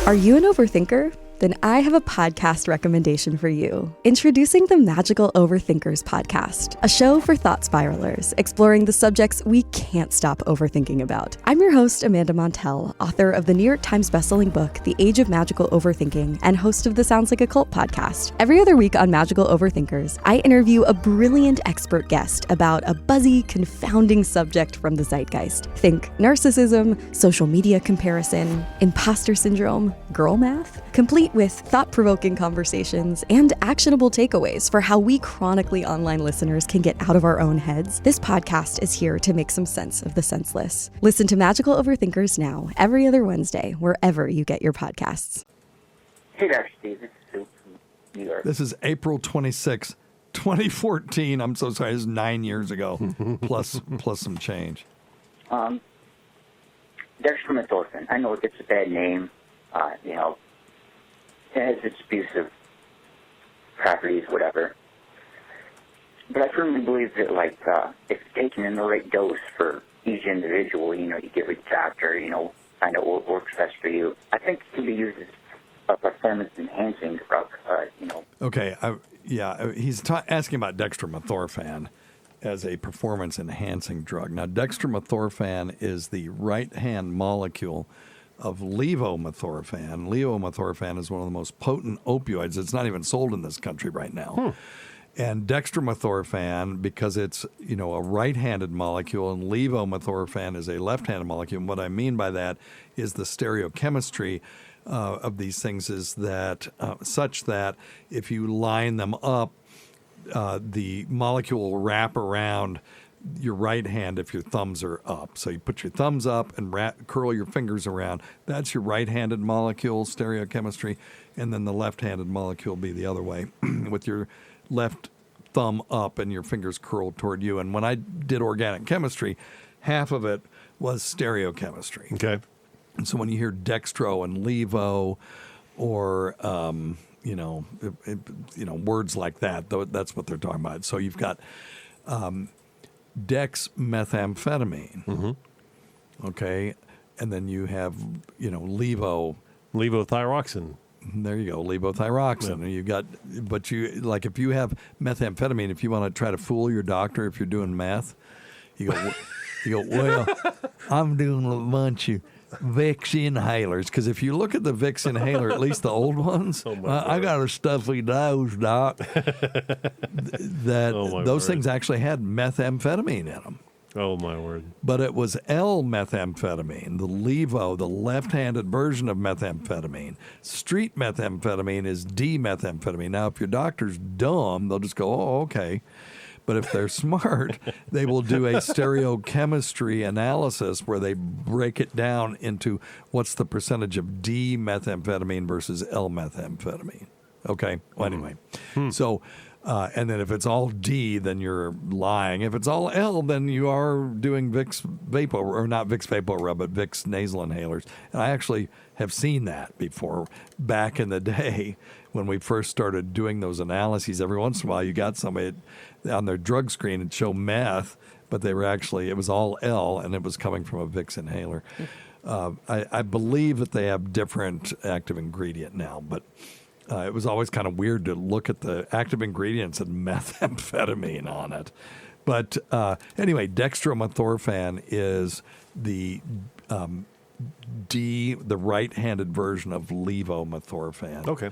Are you an overthinker? then I have a podcast recommendation for you. Introducing the Magical Overthinkers podcast, a show for thought spiralers, exploring the subjects we can't stop overthinking about. I'm your host, Amanda Montell, author of the New York Times bestselling book, The Age of Magical Overthinking, and host of the Sounds Like a Cult podcast. Every other week on Magical Overthinkers, I interview a brilliant expert guest about a buzzy, confounding subject from the zeitgeist. Think narcissism, social media comparison, imposter syndrome, girl math, complete with thought-provoking conversations and actionable takeaways for how we chronically online listeners can get out of our own heads. This podcast is here to make some sense of the senseless. Listen to Magical Overthinkers now, every other Wednesday, wherever you get your podcasts. Hey there, Steve. This is Sue from New York. This is April 26, 2014. I'm so sorry. This is 9 years ago, plus some change. Dextromethorphan. I know it gets a bad name. It has its abusive properties, whatever. But I firmly believe that, if taken in the right dose for each individual, you get with the doctor, find out what works best for you. I think it can be used as a performance-enhancing drug, Okay, he's asking about dextromethorphan as a performance-enhancing drug. Now, dextromethorphan is the right-hand molecule of levomethorphan. Levomethorphan is one of the most potent opioids. It's not even sold in this country right now. And dextromethorphan, because it's, a right-handed molecule, and levomethorphan is a left-handed molecule. And what I mean by that is the stereochemistry of these things is that such that if you line them up, the molecule will wrap around your right hand if your thumbs are up. So you put your thumbs up and curl your fingers around. That's your right-handed molecule stereochemistry, and then the left-handed molecule will be the other way with your left thumb up and your fingers curled toward you. And when I did organic chemistry, half of it was stereochemistry. Okay. And so when you hear dextro and levo or words like that, that's what they're talking about. So you've got dexmethamphetamine, okay, and then you have levothyroxine. There you go, levothyroxine. Yeah. And you got, but if you have methamphetamine, if you want to try to fool your doctor if you're doing meth, you go, well, I'm doing a bunch of Vicks inhalers, because if you look at the Vicks inhaler, at least the old ones, I got a stuffy nose, doc. Those things actually had methamphetamine in them. Oh my word! But it was L-methamphetamine, the levo, the left-handed version of methamphetamine. Street methamphetamine is D-methamphetamine. Now, if your doctor's dumb, they'll just go, "Oh, okay." But if they're smart, they will do a stereochemistry analysis where they break it down into what's the percentage of D-methamphetamine versus L-methamphetamine. Okay? Well, anyway. So, and then if it's all D, then you're lying. If it's all L, then you are doing Vicks Vapor, or not Vicks Vapor Rub, but Vicks nasal inhalers. And I actually have seen that before back in the day when we first started doing those analyses. Every once in a while, you got somebody on their drug screen and show meth, but they were it was all L, and it was coming from a Vicks inhaler. I believe that they have different active ingredient now, but it was always kind of weird to look at the active ingredients and methamphetamine on it. But anyway, dextromethorphan is the the right-handed version of levomethorphan. Okay.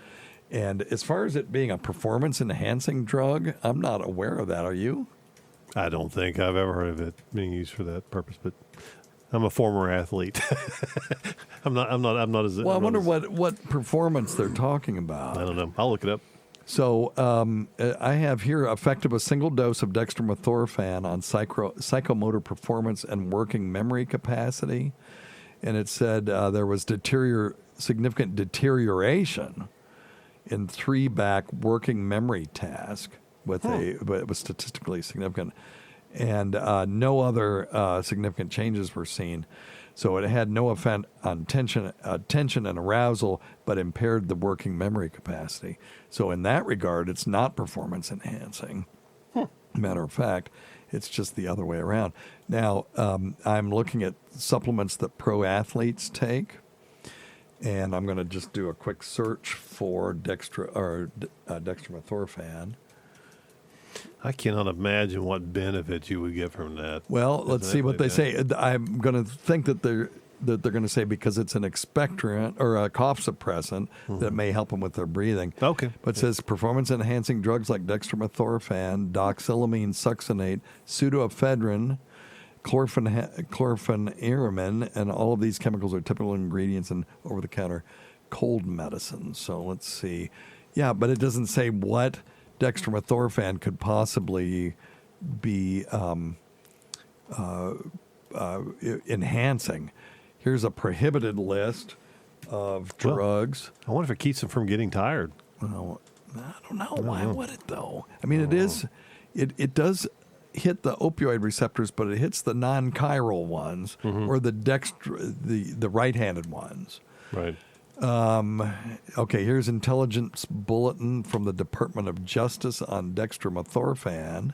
And as far as it being a performance-enhancing drug, I'm not aware of that. Are you? I don't think I've ever heard of it being used for that purpose, but I'm a former athlete. I'm not as well. I wonder what performance they're talking about. I don't know. I'll look it up. So I have here effect of a single dose of dextromethorphan on psychomotor performance and working memory capacity, and it said there was significant deterioration in 3 back working memory task but it was statistically significant, and no other significant changes were seen. So it had no effect on attention and arousal, but impaired the working memory capacity. So in that regard, it's not performance enhancing. Matter of fact, it's just the other way around. Now, I'm looking at supplements that pro athletes take, And I'm going to just do a quick search for dextromethorphan. I cannot imagine what benefit you would get from that. Well, let's see what they say. I'm going to think that they're going to say because it's an expectorant or a cough suppressant that may help them with their breathing. Okay. But it says performance-enhancing drugs like dextromethorphan, doxylamine succinate, pseudoephedrine, chlorpheniramine, and all of these chemicals are typical ingredients in over-the-counter cold medicine. So let's see. Yeah, but it doesn't say what dextromethorphan could possibly be enhancing. Here's a prohibited list of drugs. I wonder if it keeps them from getting tired. Well, I don't know. Why would it, though? I mean, it does hit the opioid receptors, but it hits the non-chiral ones or the right-handed ones. Right. Okay, here's intelligence bulletin from the Department of Justice on dextromethorphan.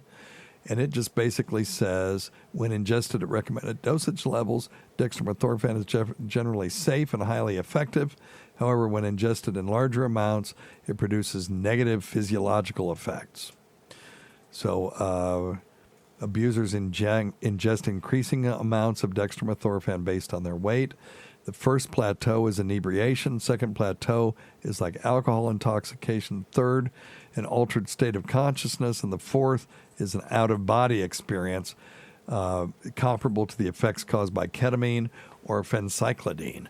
And it just basically says, when ingested at recommended dosage levels, dextromethorphan is generally safe and highly effective. However, when ingested in larger amounts, it produces negative physiological effects. So abusers ingest increasing amounts of dextromethorphan based on their weight. The first plateau is inebriation. Second plateau is like alcohol intoxication. Third, an altered state of consciousness. And the fourth is an out-of-body experience comparable to the effects caused by ketamine or phencyclidine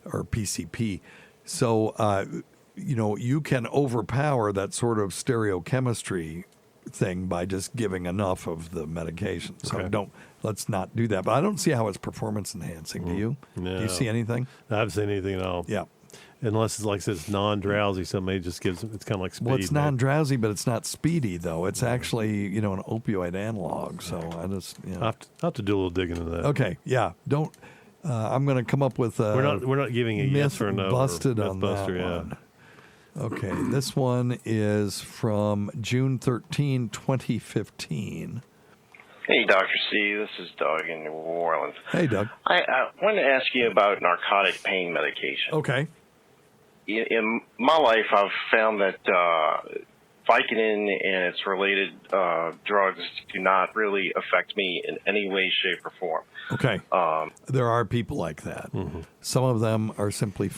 or PCP. So, you can overpower that sort of stereochemistry thing by just giving enough of the medication. So let's not do that. But I don't see how it's performance enhancing. Do you? No. Do you see anything? I haven't seen anything at all. Yeah. Unless it's like it's non-drowsy, so maybe it just gives it's kind of like speed. Well, it's non-drowsy, but it's not speedy though. It's actually an opioid analog. So I just I'll have to do a little digging into that. Okay, yeah. Don't. I'm going to come up with. We're not giving a yes or no. Busted or on Mythbuster, that one. Okay, this one is from June 13, 2015. Hey, Dr. C. This is Doug in New Orleans. Hey, Doug. I wanted to ask you about narcotic pain medication. Okay. In my life, I've found that Vicodin and its related drugs do not really affect me in any way, shape, or form. Okay. There are people like that. Some of them are simply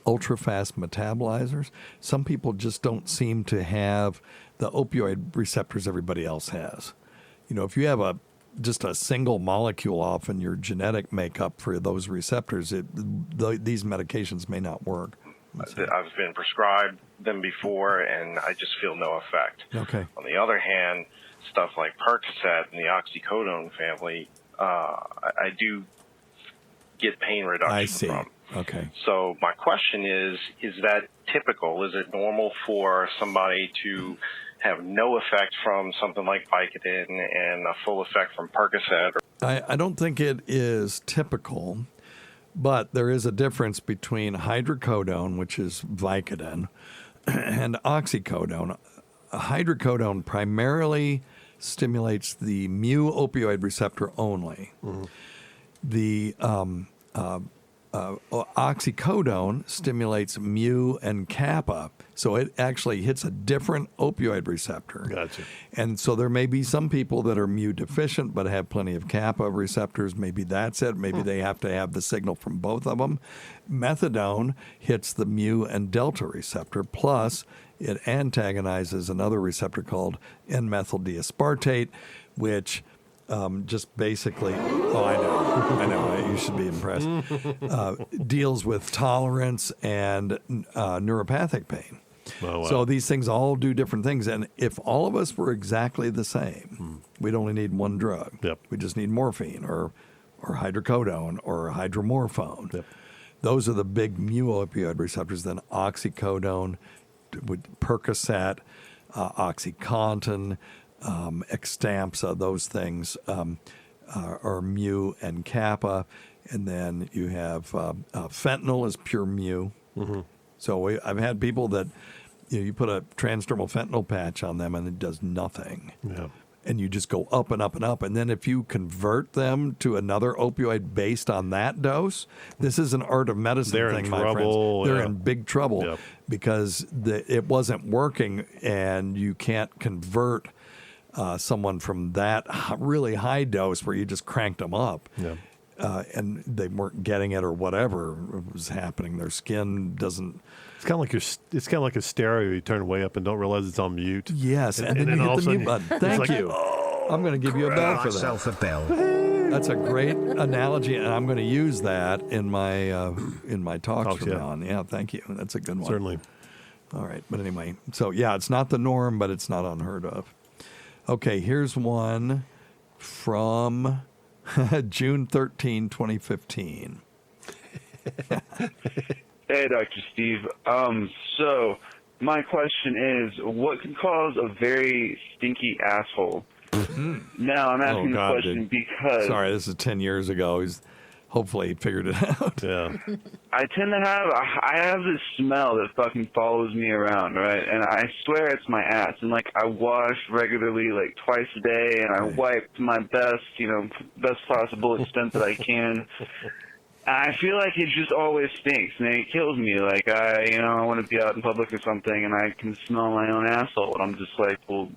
ultra-fast metabolizers. Some people just don't seem to have the opioid receptors everybody else has. If you have just a single molecule off in your genetic makeup for those receptors, these medications may not work. I've been prescribed them before, and I just feel no effect. Okay. On the other hand, stuff like Percocet and the oxycodone family, I do get pain reduction from. Okay. So my question is that typical? Is it normal for somebody to have no effect from something like Vicodin and a full effect from Percocet? I don't think it is typical. But there is a difference between hydrocodone, which is Vicodin, and oxycodone. Hydrocodone primarily stimulates the mu opioid receptor only. The oxycodone stimulates mu and kappa, so it actually hits a different opioid receptor. Gotcha. And so there may be some people that are mu deficient but have plenty of kappa receptors. Maybe that's it. Maybe they have to have the signal from both of them. Methadone hits the mu and delta receptor, plus it antagonizes another receptor called N-methyl D-aspartate, which just basically, I know, you should be impressed, deals with tolerance and neuropathic pain. Oh, wow. So these things all do different things. And if all of us were exactly the same, we'd only need one drug. Yep. We just need morphine or hydrocodone or hydromorphone. Yep. Those are the big mu opioid receptors. Then oxycodone, Percocet, OxyContin, Xtampza, those things are mu and kappa. And then you have fentanyl is pure mu. So I've had people that you put a transdermal fentanyl patch on them and it does nothing. Yeah. and you just go up and up and up. And then if you convert them to another opioid based on that dose, this is an art of medicine They're thing, in my trouble, friends. They're yeah. in big trouble Yep. because it wasn't working, and you can't convert someone from that really high dose where you just cranked them up. Yeah. And they weren't getting it or whatever was happening. Their skin doesn't. It's kind of like a stereo. You turn way up and don't realize it's on mute. Yes, and then you all hit of the a mute sudden button. Thank like, you. I'm going to give you a bell for that. Myself a bell. That's a great analogy, and I'm going to use that in my talks from yeah. now on. Yeah, thank you. That's a good one. Certainly. All right, but anyway, so yeah, it's not the norm, but it's not unheard of. Okay, here's one from June 13, 2015. Hey, Dr. Steve. So my question is, what can cause a very stinky asshole? Now, I'm asking the question because... Sorry, this is 10 years ago. Hopefully he figured it out. Yeah. I tend to have this smell that fucking follows me around, right? And I swear it's my ass. And, like, I wash regularly, like, twice a day, and I wipe to my best possible extent that I can. I feel like it just always stinks, and it kills me. Like, I want to be out in public or something, and I can smell my own asshole, and I'm just like, well,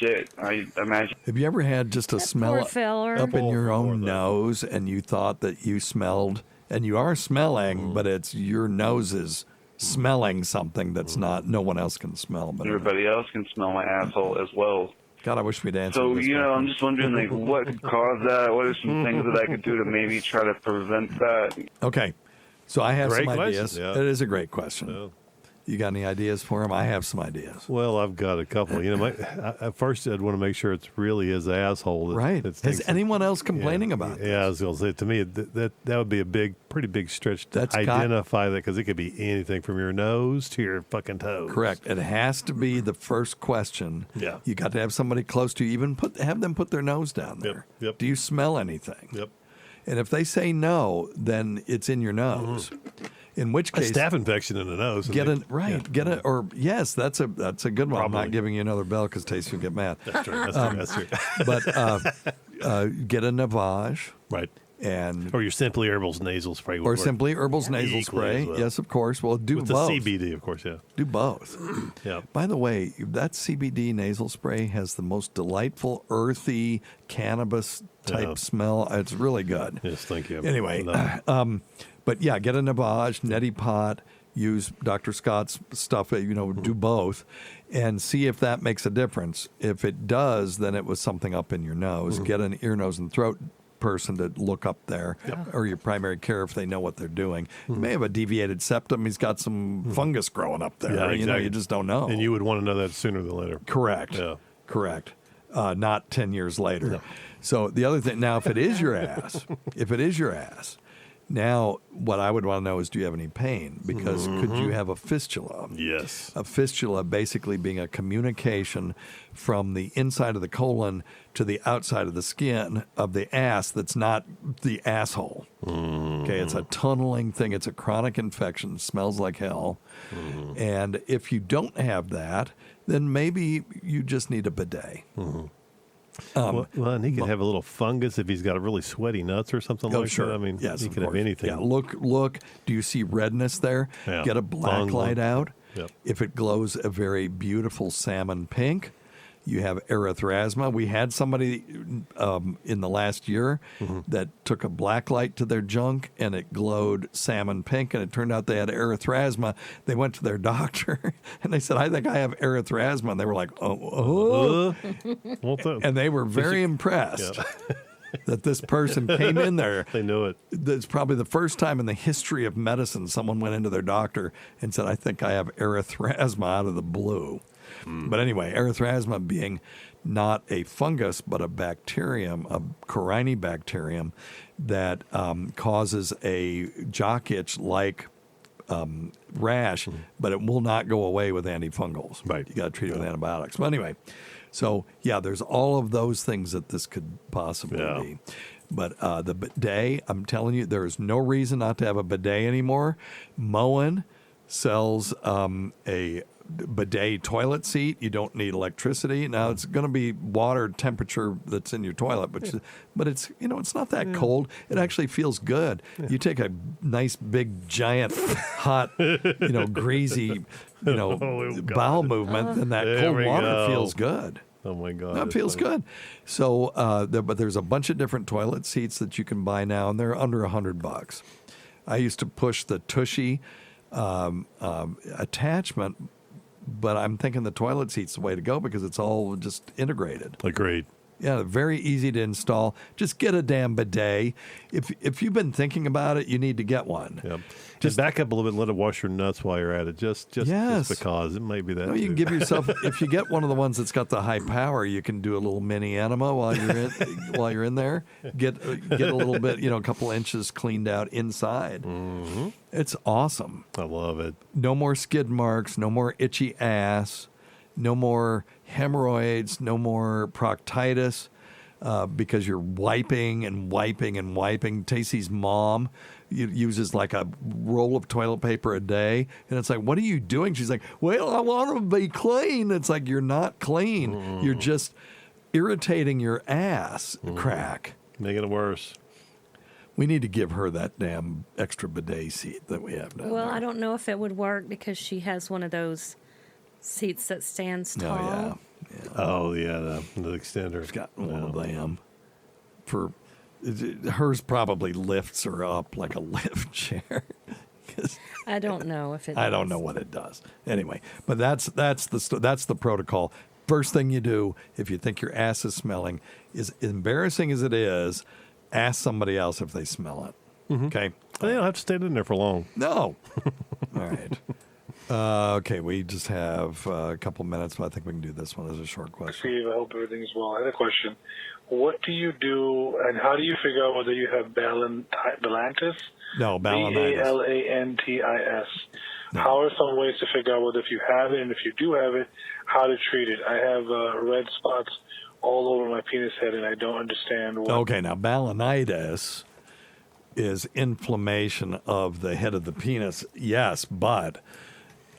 shit. I imagine. Have you ever had just a smell poor feller. up in your own nose, and you thought that you smelled, and you are smelling, but it's your nose is smelling something that's not, no one else can smell. But everybody else can smell my asshole as well. God, I wish we'd answered So, this. I'm just wondering, like, what could cause that? What are some things that I could do to maybe try to prevent that? Okay. So I have Great some question, ideas. yeah. It is a great question. Yeah. You got any ideas for him? I have some ideas. Well, I've got a couple. At first, I'd want to make sure it's really his asshole. Right. Is anyone else complaining about it? Yeah, I was going to say, to me, that would be a pretty big stretch to identify that, because it could be anything from your nose to your fucking toes. Correct. It has to be the first question. Yeah. You got to have somebody close to you. Even have them put their nose down there. Yep. Do you smell anything? Yep. And if they say no, then it's in your nose. In which case, a staph infection in the nose. Yes, that's a good one. Probably. I'm not giving you another bell because Tacie will get mad. That's true. That's true. But get a Navage. Right. Or your Simply Herbal's nasal spray. Or Simply Herbal's nasal spray. Well. Yes, of course. Well, do with both. The CBD, of course, yeah. Do both. Yeah. By the way, that CBD nasal spray has the most delightful, earthy, cannabis-type smell. It's really good. Yes, thank you. Anyway, but yeah, get a Navage, neti pot, use Dr. Scott's stuff, do both, and see if that makes a difference. If it does, then it was something up in your nose. Get an ear, nose, and throat person to look up there, or your primary care if they know what they're doing. You may have a deviated septum. He's got some fungus growing up there. Yeah, exactly. You just don't know. And you would want to know that sooner than later. Correct. Yeah. Correct. Not 10 years later. No. So the other thing, now, if it is your ass, now, what I would want to know is, do you have any pain? Because could you have a fistula? Yes. A fistula basically being a communication from the inside of the colon to the outside of the skin of the ass that's not the asshole. Okay, it's a tunneling thing. It's a chronic infection. It smells like hell. And if you don't have that, then maybe you just need a bidet. And he could have a little fungus if he's got really sweaty nuts or something like that. I mean, yes, he could have anything. Yeah, look. Do you see redness there? Yeah. Get a black light out. Yep. If it glows a very beautiful salmon pink, you have erythrasma. We had somebody in the last year that took a black light to their junk and it glowed salmon pink, and it turned out they had erythrasma. They went to their doctor and they said, "I think I have erythrasma." And they were like, "Oh." And they were very impressed that this person came in there. They knew it. It's probably the first time in the history of medicine someone went into their doctor and said, "I think I have erythrasma," out of the blue. But anyway, erythrasma being not a fungus, but a bacterium, a Corynebacterium, that causes a jock itch-like rash, but it will not go away with antifungals. Right. You got to treat it with antibiotics. But anyway, so yeah, there's all of those things that this could possibly be. But the bidet, I'm telling you, there is no reason not to have a bidet anymore. Moen sells a bidet toilet seat. You don't need electricity. Now it's going to be water temperature that's in your toilet, but it's it's not that cold. It actually feels good. You take a nice big giant hot greasy bowel movement, and that cold water feels good. Oh my God, that feels good. So, but there's a bunch of different toilet seats that you can buy now, and they're under $100. I used to push the Tushy attachment, but I'm thinking the toilet seat's the way to go because it's all just integrated. Agreed. Yeah, very easy to install. Just get a damn bidet. If you've been thinking about it, you need to get one. Yep. Just back up a little bit and let it wash your nuts while you're at it. Just because it may be that. No, you can give yourself, if you get one of the ones that's got the high power, you can do a little mini enema while you're in there. Get a little bit, a couple inches cleaned out inside. Mm-hmm. It's awesome. I love it. No more skid marks. No more itchy ass. No more hemorrhoids, no more proctitis because you're wiping and wiping and wiping. Tacie's mom uses like a roll of toilet paper a day. And it's like, what are you doing? She's like, well, I want to be clean. It's like, you're not clean. Mm. You're just irritating your ass crack. Making it worse. We need to give her that damn extra bidet seat that we have now. Well, I don't know if it would work because she has one of those seats that stands tall. Oh, yeah, the extender. She's got one of them. Hers probably lifts her up like a lift chair. I don't know if it I don't know what it does. Anyway, but that's the protocol. First thing you do if you think your ass is smelling, is embarrassing as it is, ask somebody else if they smell it. Mm-hmm. Okay? They don't have to stay in there for long. No. All right. Okay, we just have a couple minutes, but I think we can do this one as a short question. Steve, I hope everything's well. I had a question. What do you do, and how do you figure out whether you have balanitis? No, balanitis. Balantis. No. How are some ways to figure out whether if you have it, and if you do have it, how to treat it? I have red spots all over my penis head, and I don't understand what. Okay, now balanitis is inflammation of the head of the penis. Yes, but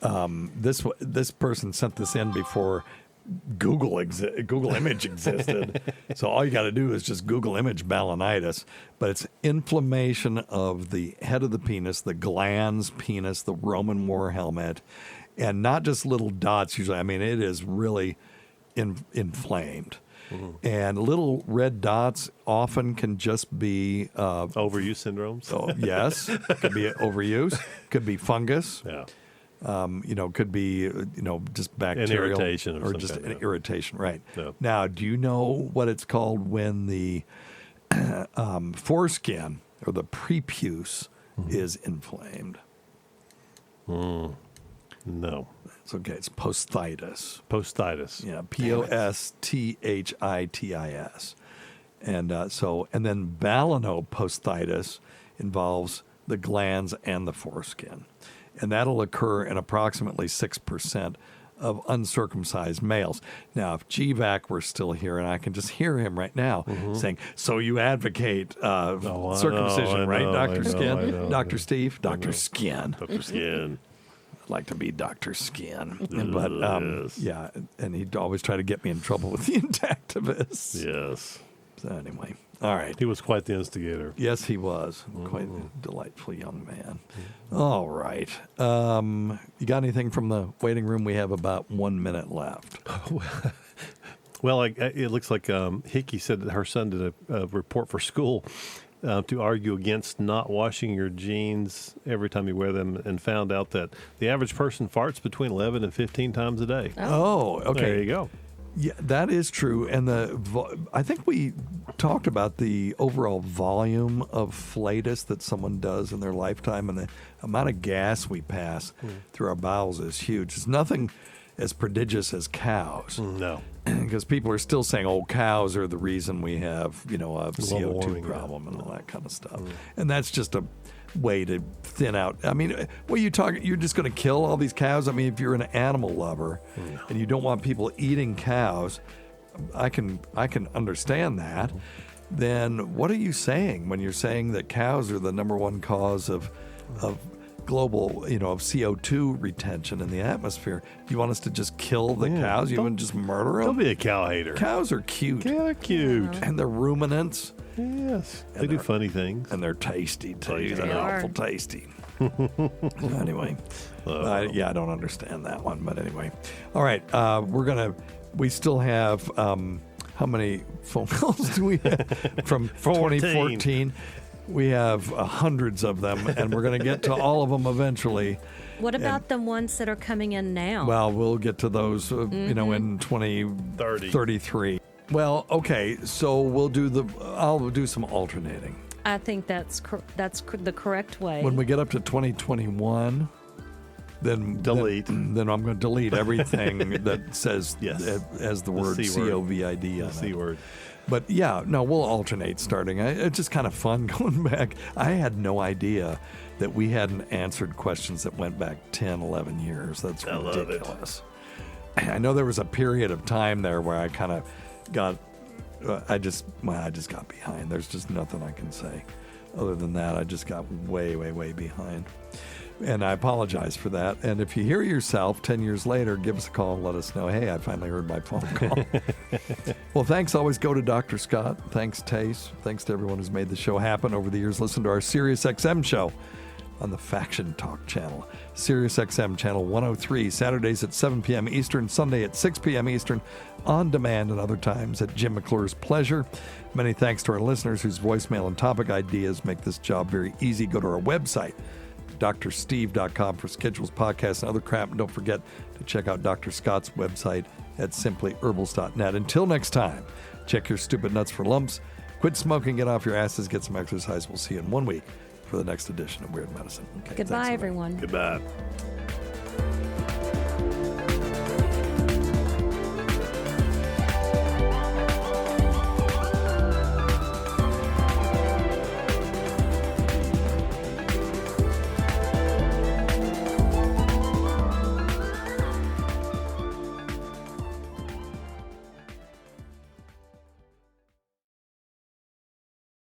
this person sent this in before Google image existed. So all you got to do is just Google image balanitis. But it's inflammation of the head of the penis, the glans penis, the Roman war helmet, and not just little dots usually. I mean, it is really inflamed. Mm-hmm. And little red dots often can just be overuse syndromes. So yes, could be overuse, could be fungus. Yeah. Could be just bacterial, an irritation or just an irritation. Right. No. Now, do you know what it's called when the foreskin or the prepuce is inflamed? No. It's okay. It's posthitis. Posthitis. Yeah. Posthitis. And then balanoposthitis involves the glands and the foreskin. And that'll occur in approximately 6% of uncircumcised males. Now, if GVAC were still here, and I can just hear him right now saying, so you advocate circumcision, right, Dr. Skin? Dr. Steve? Dr. Skin. Dr. Skin. I'd like to be Dr. Skin. But, yeah, and he'd always try to get me in trouble with the Intactivists. Yes. So anyway, all right. He was quite the instigator. Yes, he was. Quite a delightful young man. All right. You got anything from the waiting room? We have about 1 minute left. Well, it looks like Hickey said that her son did a report for school to argue against not washing your jeans every time you wear them, and found out that the average person farts between 11 and 15 times a day. Oh, okay. There you go. Yeah, that is true. And I think we talked about the overall volume of flatus that someone does in their lifetime, and the amount of gas we pass through our bowels is huge. It's nothing as prodigious as cows. No. Because people are still saying, cows are the reason we have, a CO2 warming, problem and all that kind of stuff. And that's just a way to thin out. I mean, you're just going to kill all these cows? I mean, if you're an animal lover and you don't want people eating cows, I can understand that. Then what are you saying when you're saying that cows are the number one cause of global, of CO2 retention in the atmosphere. You want us to just kill the cows? You wouldn't just murder them? Don't be a cow hater. Cows are cute. Yeah, they're cute. And they're ruminants. Yes. They do funny things. And they're tasty, too. They're awful tasty. Anyway. I don't understand that one, but anyway. All right. We still have, how many phone calls do we have from 2014? We have hundreds of them, and we're going to get to all of them eventually. What about the ones that are coming in now? Well, we'll get to those, in 2033. Well, okay, so I'll do some alternating. I think that's the correct way. When we get up to 2021, then delete. Then I'm going to delete everything that says as the word COVID on it. C word. But we'll alternate starting. It's just kind of fun going back. I had no idea that we hadn't answered questions that went back 10, 11 years. That's ridiculous. I know there was a period of time there where I kind of got, I just got behind. There's just nothing I can say. Other than that, I just got way, way, way behind. And I apologize for that. And if you hear yourself 10 years later, give us a call and let us know, hey, I finally heard my phone call. Well, thanks. Always go to Dr. Scott. Thanks, Tace. Thanks to everyone who's made the show happen over the years. Listen to our Sirius XM show on the Faction Talk channel. Sirius XM channel 103, Saturdays at 7 p.m. Eastern, Sunday at 6 p.m. Eastern, on demand and other times at Jim McClure's pleasure. Many thanks to our listeners whose voicemail and topic ideas make this job very easy. Go to our website, drsteve.com, for schedules, podcasts, and other crap. And don't forget to check out Dr. Scott's website at simplyherbals.net. Until next time, check your stupid nuts for lumps. Quit smoking, get off your asses, get some exercise. We'll see you in 1 week for the next edition of Weird Medicine. Okay, Goodbye, everyone. Goodbye.